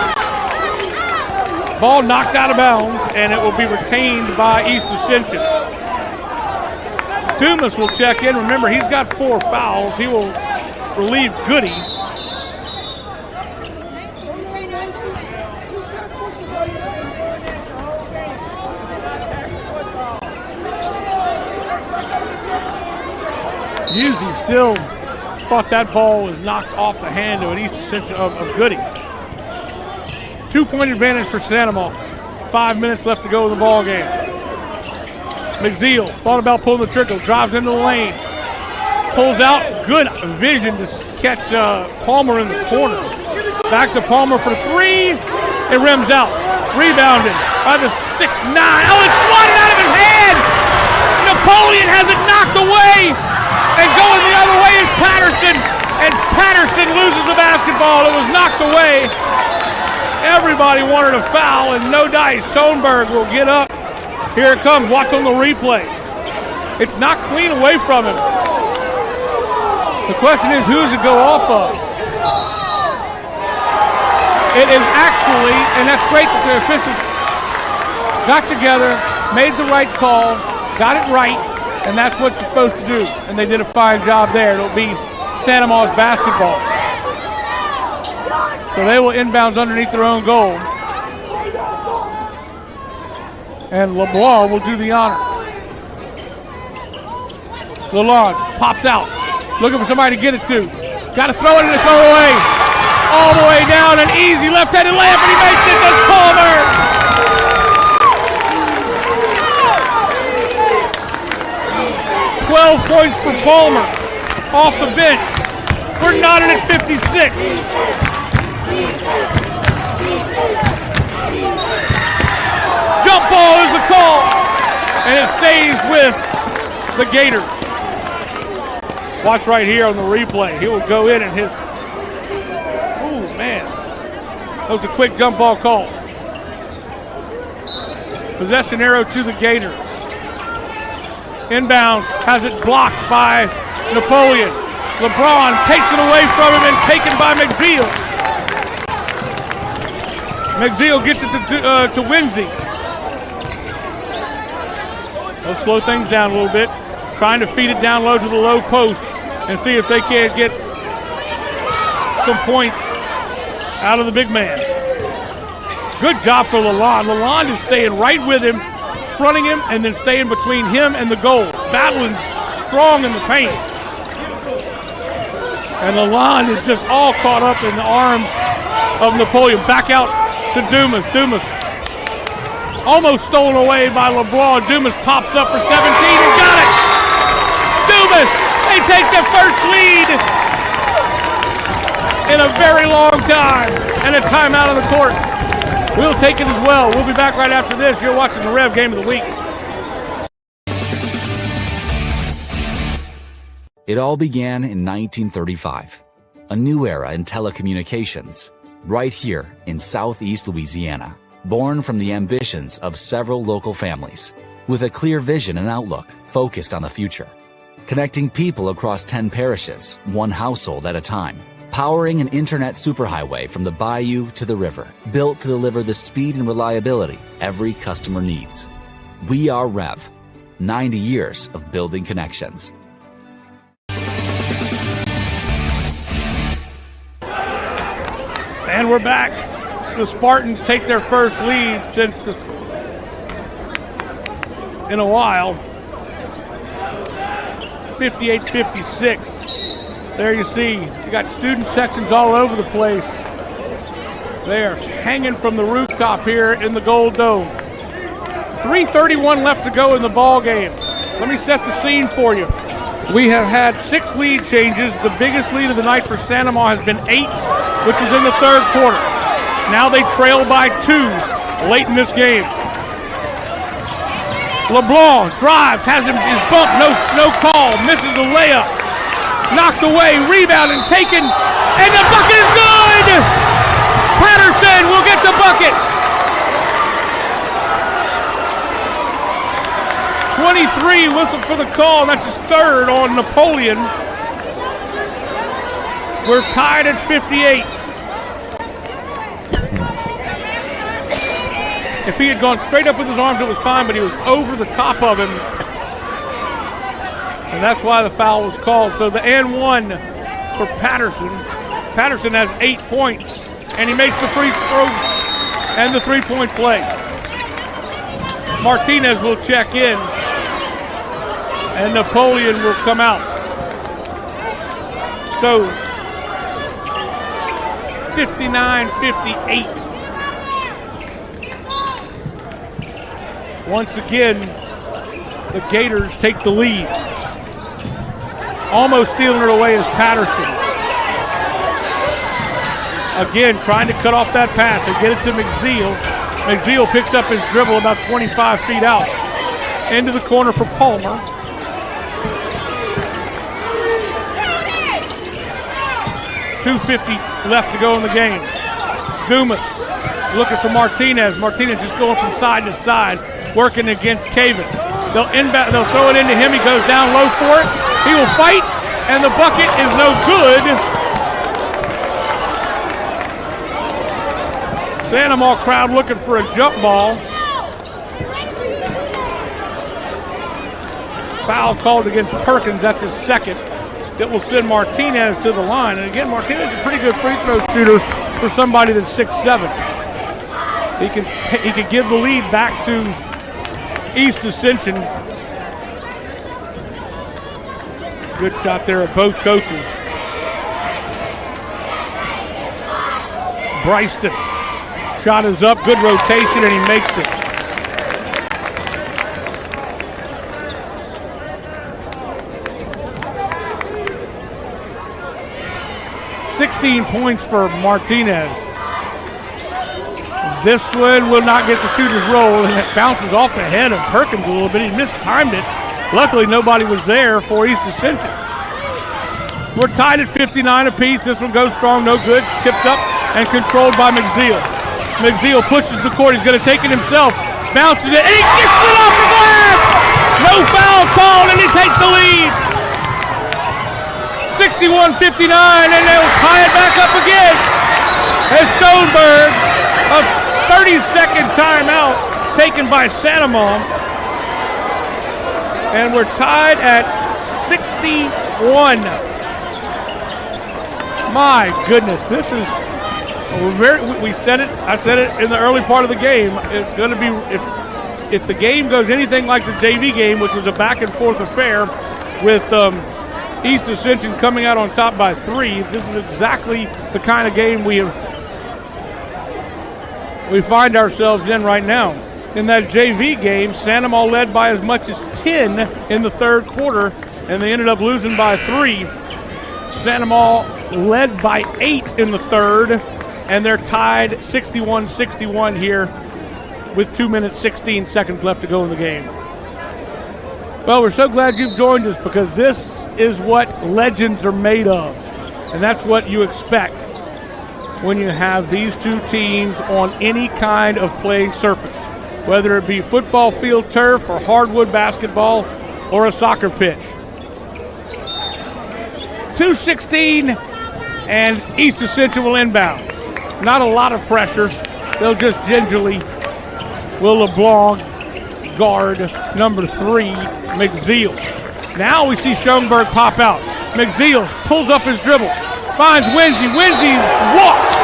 Ball knocked out of bounds, and it will be retained by East Ascension. Dumas will check in. Remember, he's got 4 fouls. He will relieve Goody. Husey still thought that ball was knocked off the hand of an East Ascension of Goody. 2-point advantage for Santa Monica. 5 minutes left to go in the ball game. McZeal thought about pulling the trigger, drives into the lane, pulls out. Good vision to catch Palmer in the corner. Back to Palmer for 3. It rims out. Rebounded by the 6'9". Oh, it's swatted out of his hand. Napoleon has it knocked away. And going the other way is Patterson. And Patterson loses the basketball. It was knocked away. Everybody wanted a foul and no dice. Schoenberg will get up. Here it comes. Watch on the replay. It's not clean away from him. The question is, who does it go off of? It is actually, and that's great that the officials got together, made the right call, got it right, and that's what you're supposed to do. And they did a fine job there. It'll be Santa Ma's basketball. So they will inbounds underneath their own goal. And LeBlanc will do the honor. Lalonde pops out, looking for somebody to get it to. Got to throw it and throw it away. All the way down, an easy left-handed layup, and he makes it to Palmer. "12 points for Palmer off the bench. We're knotted at 56. Jump ball is the call, and it stays with the Gators. Watch right here on the replay. He will go in and his, oh man, that was a quick jump ball call. Possession arrow to the Gators. Inbounds, has it blocked by Napoleon. LeBron takes it away from him and taken by McZeal. McZeal gets it to Winsey. They'll slow things down a little bit, trying to feed it down low to the low post and see if they can't get some points out of the big man. Good job for Lalonde. Lalonde is staying right with him, fronting him, and then staying between him and the goal, battling strong in the paint. And Lalonde is just all caught up in the arms of Napoleon. Back out to Dumas. Dumas almost stolen away by LeBlanc. Dumas pops up for 17 and got it. Dumas, they take their first lead in a very long time, and a timeout on the court. We'll take it as well. We'll be back right after this. You're watching the Rev Game of the Week. It all began in 1935, a new era in telecommunications, right here in Southeast Louisiana. born from the ambitions of several local families, with a clear vision and outlook focused on the future. Connecting people across 10 parishes, one household at a time. Powering an internet superhighway from the bayou to the river, built to deliver the speed and reliability every customer needs. We are REV, 90 years of building connections. And we're back. The Spartans take their first lead in a while. 58-56. There you see, you got student sections all over the place. They are hanging from the rooftop here in the Gold Dome. 3:31 left to go in the ball game. Let me set the scene for you. We have had 6 lead changes. The biggest lead of the night for Santa Maria has been 8, which is in the third quarter. Now they trail by 2 late in this game. LeBlanc drives, has his bump, no call, misses the layup. Knocked away, rebound and taken, and the bucket is good! Patterson will get the bucket! 23 whistle for the call, and that's his third on Napoleon. We're tied at 58. If he had gone straight up with his arms, it was fine, but he was over the top of him. And that's why the foul was called. So the and one for Patterson. Patterson has 8 points, and he makes the free throw and the three-point play. Martinez will check in, and Napoleon will come out. So 59-58. Once again, the Gators take the lead. Almost stealing it away is Patterson. Again, trying to cut off that pass and get it to McZeal. McZeal picks up his dribble about 25 feet out. Into the corner for Palmer. .250 left to go in the game. Dumas looking for Martinez. Martinez just going from side to side, working against Caven. They'll throw it into him. He goes down low for it. He will fight, and the bucket is no good. Santa Maria crowd looking for a jump ball. Foul called against Perkins. That's his second. That will send Martinez to the line. And again, Martinez is a pretty good free throw shooter for somebody that's 6'7". He can give the lead back to East Ascension. Good shot there of both coaches. Bryston. Shot is up, good rotation, and he makes it. $16 points for Martinez. This one will not get the shooter's roll, and it bounces off the head of Perkins a little bit. He mistimed it. Luckily, nobody was there for East Ascension. We're tied at 59 apiece. This one goes strong, no good. Tipped up and controlled by McZeal. McZeal pushes the court. He's going to take it himself. Bounces it, and he gets it off the glass! No foul called, and he takes the lead. 61-59, and they'll tie it back up again. As Stoneberg, a 30-second timeout taken by Santa Maria. And we're tied at 61. My goodness, this is we said it. I said it in the early part of the game. It's going to be if the game goes anything like the JV game, which was a back and forth affair with East Ascension coming out on top by 3. This is exactly the kind of game we find ourselves in right now. In that JV game, Santa Maria led by as much as 10 in the third quarter, and they ended up losing by 3. Santa Maria led by 8 in the third, and they're tied 61-61 here with 2 minutes, 16 seconds left to go in the game. Well, we're so glad you've joined us because this is what legends are made of, and that's what you expect when you have these two teams on any kind of playing surface, whether it be football field turf or hardwood basketball or a soccer pitch. 2:16 and East Ascension will inbound. Not a lot of pressure. They'll just gingerly will LeBlanc guard number 3, McZeal. Now we see Schoenberg pop out. McZeal pulls up his dribble, finds Winsey. Winsey walks,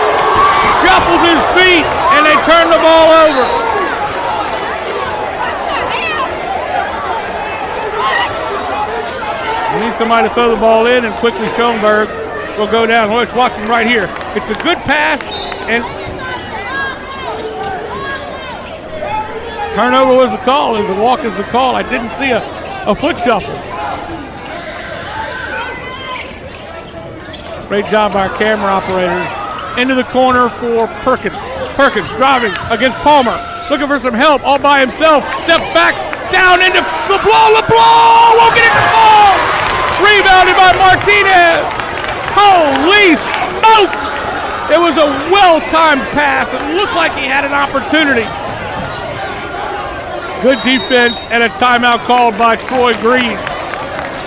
shuffles his feet, and they turn the ball over. We need somebody to throw the ball in, and quickly Schoenberg will go down. Let's watch him right here. It's a good pass, and turnover was the call. As the walk is the call. I didn't see a foot shuffle. Great job by our camera operators. Into the corner for Perkins. Perkins driving against Palmer. Looking for some help all by himself. Steps back, down into LeBlanc. LeBlanc won't get it to fall. Rebounded by Martinez. Holy smokes! It was a well-timed pass. It looked like he had an opportunity. Good defense and a timeout called by Troy Green.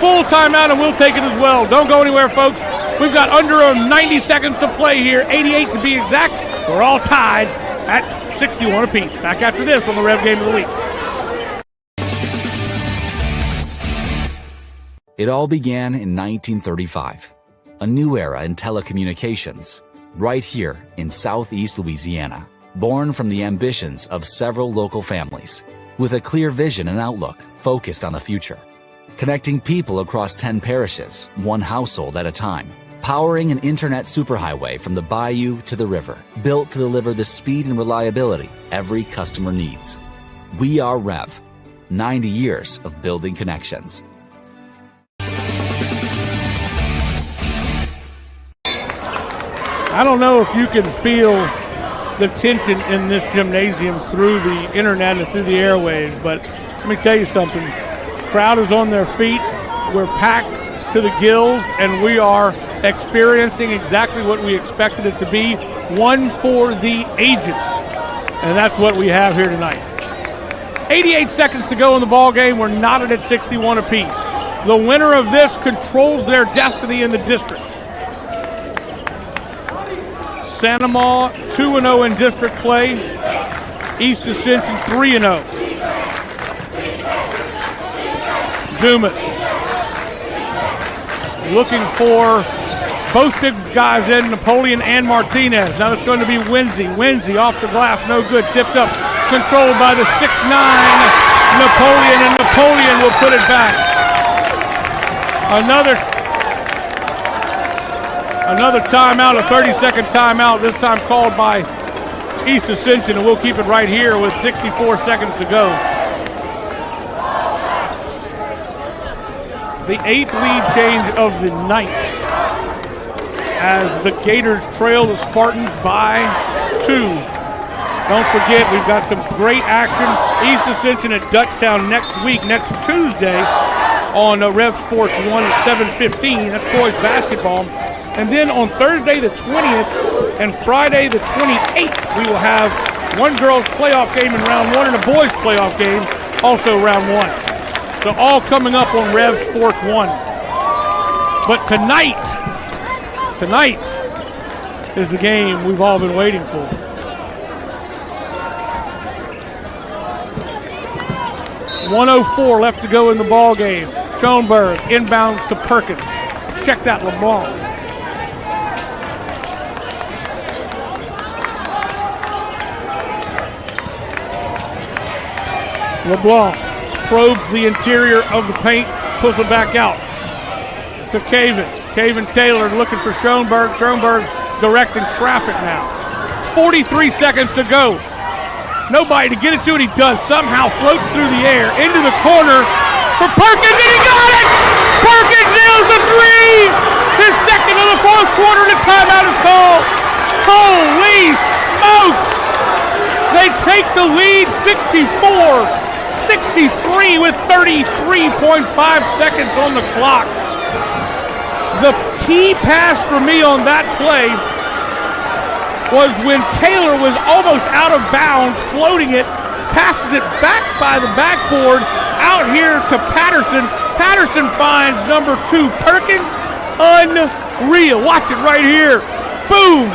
Full timeout, and we'll take it as well. Don't go anywhere, folks. We've got under 90 seconds to play here, 88 to be exact. We're all tied at 61 apiece. Back after this on the Rev Game of the Week. It all began in 1935, a new era in telecommunications, right here in Southeast Louisiana, born from the ambitions of several local families, with a clear vision and outlook focused on the future, connecting people across 10 parishes, one household at a time, powering an internet superhighway from the bayou to the river, built to deliver the speed and reliability every customer needs. We are REV, 90 years of building connections. I don't know if you can feel the tension in this gymnasium through the internet and through the airwaves, but let me tell you something. The crowd is on their feet. We're packed to the gills, and we are experiencing exactly what we expected it to be, one for the ages. And that's what we have here tonight. 88 seconds to go in the ball game. We're knotted at 61 apiece. The winner of this controls their destiny in the district. Santa Ma 2-0 in district play. East Ascension 3-0. Dumas looking for both big guys in, Napoleon and Martinez. Now it's going to be Winsey. Winsey off the glass, no good. Tipped up, controlled by the 6'9" Napoleon, and Napoleon will put it back. Another timeout, a 30-second timeout, this time called by East Ascension, and we'll keep it right here with 64 seconds to go. The 8th lead change of the night as the Gators trail the Spartans by 2. Don't forget, we've got some great action. East Ascension at Dutchtown next week, next Tuesday on Rev Sports 1 at 7:15. That's boys basketball. And then on Thursday the 20th and Friday the 28th, we will have one girls playoff game in round 1 and a boys playoff game, also round 1. So all coming up on Rev Sports 1. But tonight is the game we've all been waiting for. .104 left to go in the ball game. Schoenberg inbounds to Perkins. Check that, LeBlanc. LeBlanc probes the interior of the paint, pulls it back out to Caven. Caven Taylor looking for Schoenberg. Schoenberg directing traffic now. 43 seconds to go. Nobody to get it to, and he does. Somehow floats through the air into the corner for Perkins, and he got it! Perkins nails the three! His second of the fourth quarter, and a timeout is called. Holy smokes! They take the lead 64-63 with 33.5 seconds on the clock. The key pass for me on that play was when Taylor was almost out of bounds, floating it, passes it back by the backboard, out here to Patterson. Patterson finds number 2, Perkins. Unreal. Watch it right here. Boom.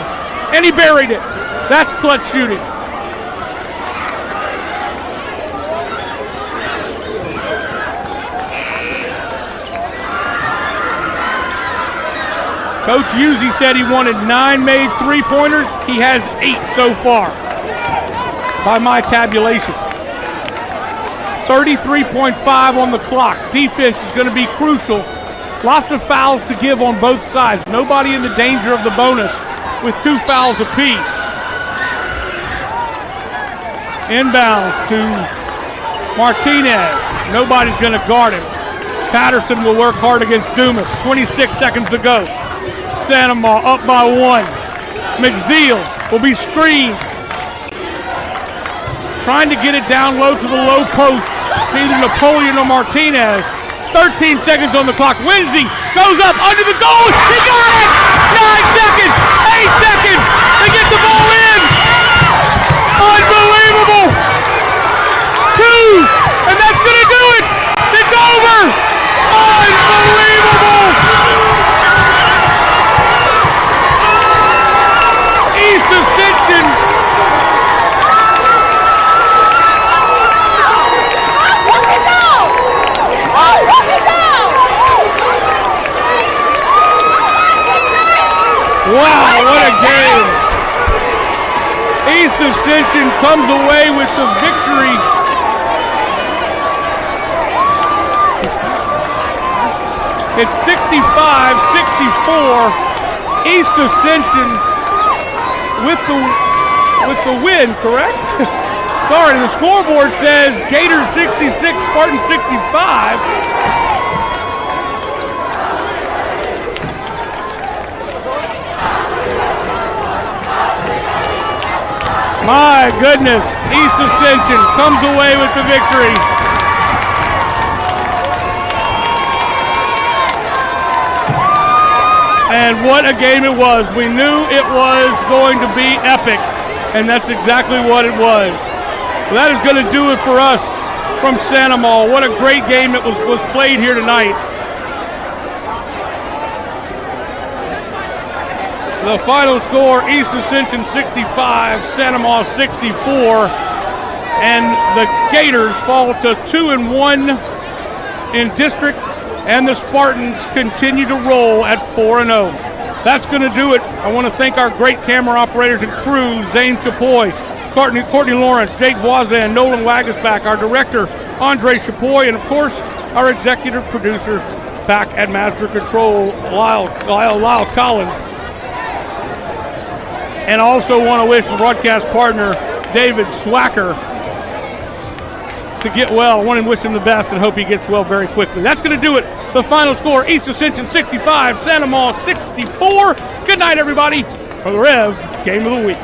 And he buried it. That's clutch shooting. Coach Uzzi said he wanted 9 made three-pointers. He has 8 so far, by my tabulation. 33.5 on the clock. Defense is going to be crucial. Lots of fouls to give on both sides. Nobody in the danger of the bonus with 2 fouls apiece. Inbounds to Martinez. Nobody's going to guard him. Patterson will work hard against Dumas. 26 seconds to go. Santa Ma up by 1. McZeal will be screened. Trying to get it down low to the low post. Either Napoleon or Martinez. 13 seconds on the clock. Winsey goes up under the goal. He got it! 9 seconds! 8 seconds! They get the ball in! Unbelievable! 2! And that's going to do it! It's over! Unbelievable! East Ascension. Wow, what a game. East Ascension comes away with the victory. It's 65-64. East Ascension with the win, correct? Sorry, the scoreboard says Gators 66, Spartans 65. My goodness, East Ascension comes away with the victory. And what a game it was. We knew it was going to be epic, and that's exactly what it was. Well, that is going to do it for us from Santa Ma. What a great game it was played here tonight. The final score, East Ascension 65, Santa Ma 64, and the Gators fall to 2-1 in district, and the Spartans continue to roll at 4-0. That's going to do it. I want to thank our great camera operators and crew, Zane Chapoy, Courtney Lawrence, Jake Voisin, Nolan Wagasback, our director, Andre Chapoy, and of course, our executive producer back at Master Control, Lyle Collins. And I also want to wish the broadcast partner, David Swacker, to get well. I want to wish him the best and hope he gets well very quickly. That's going to do it. The final score, East Ascension 65, Santa Ma 64. Good night, everybody, for the Rev Game of the Week.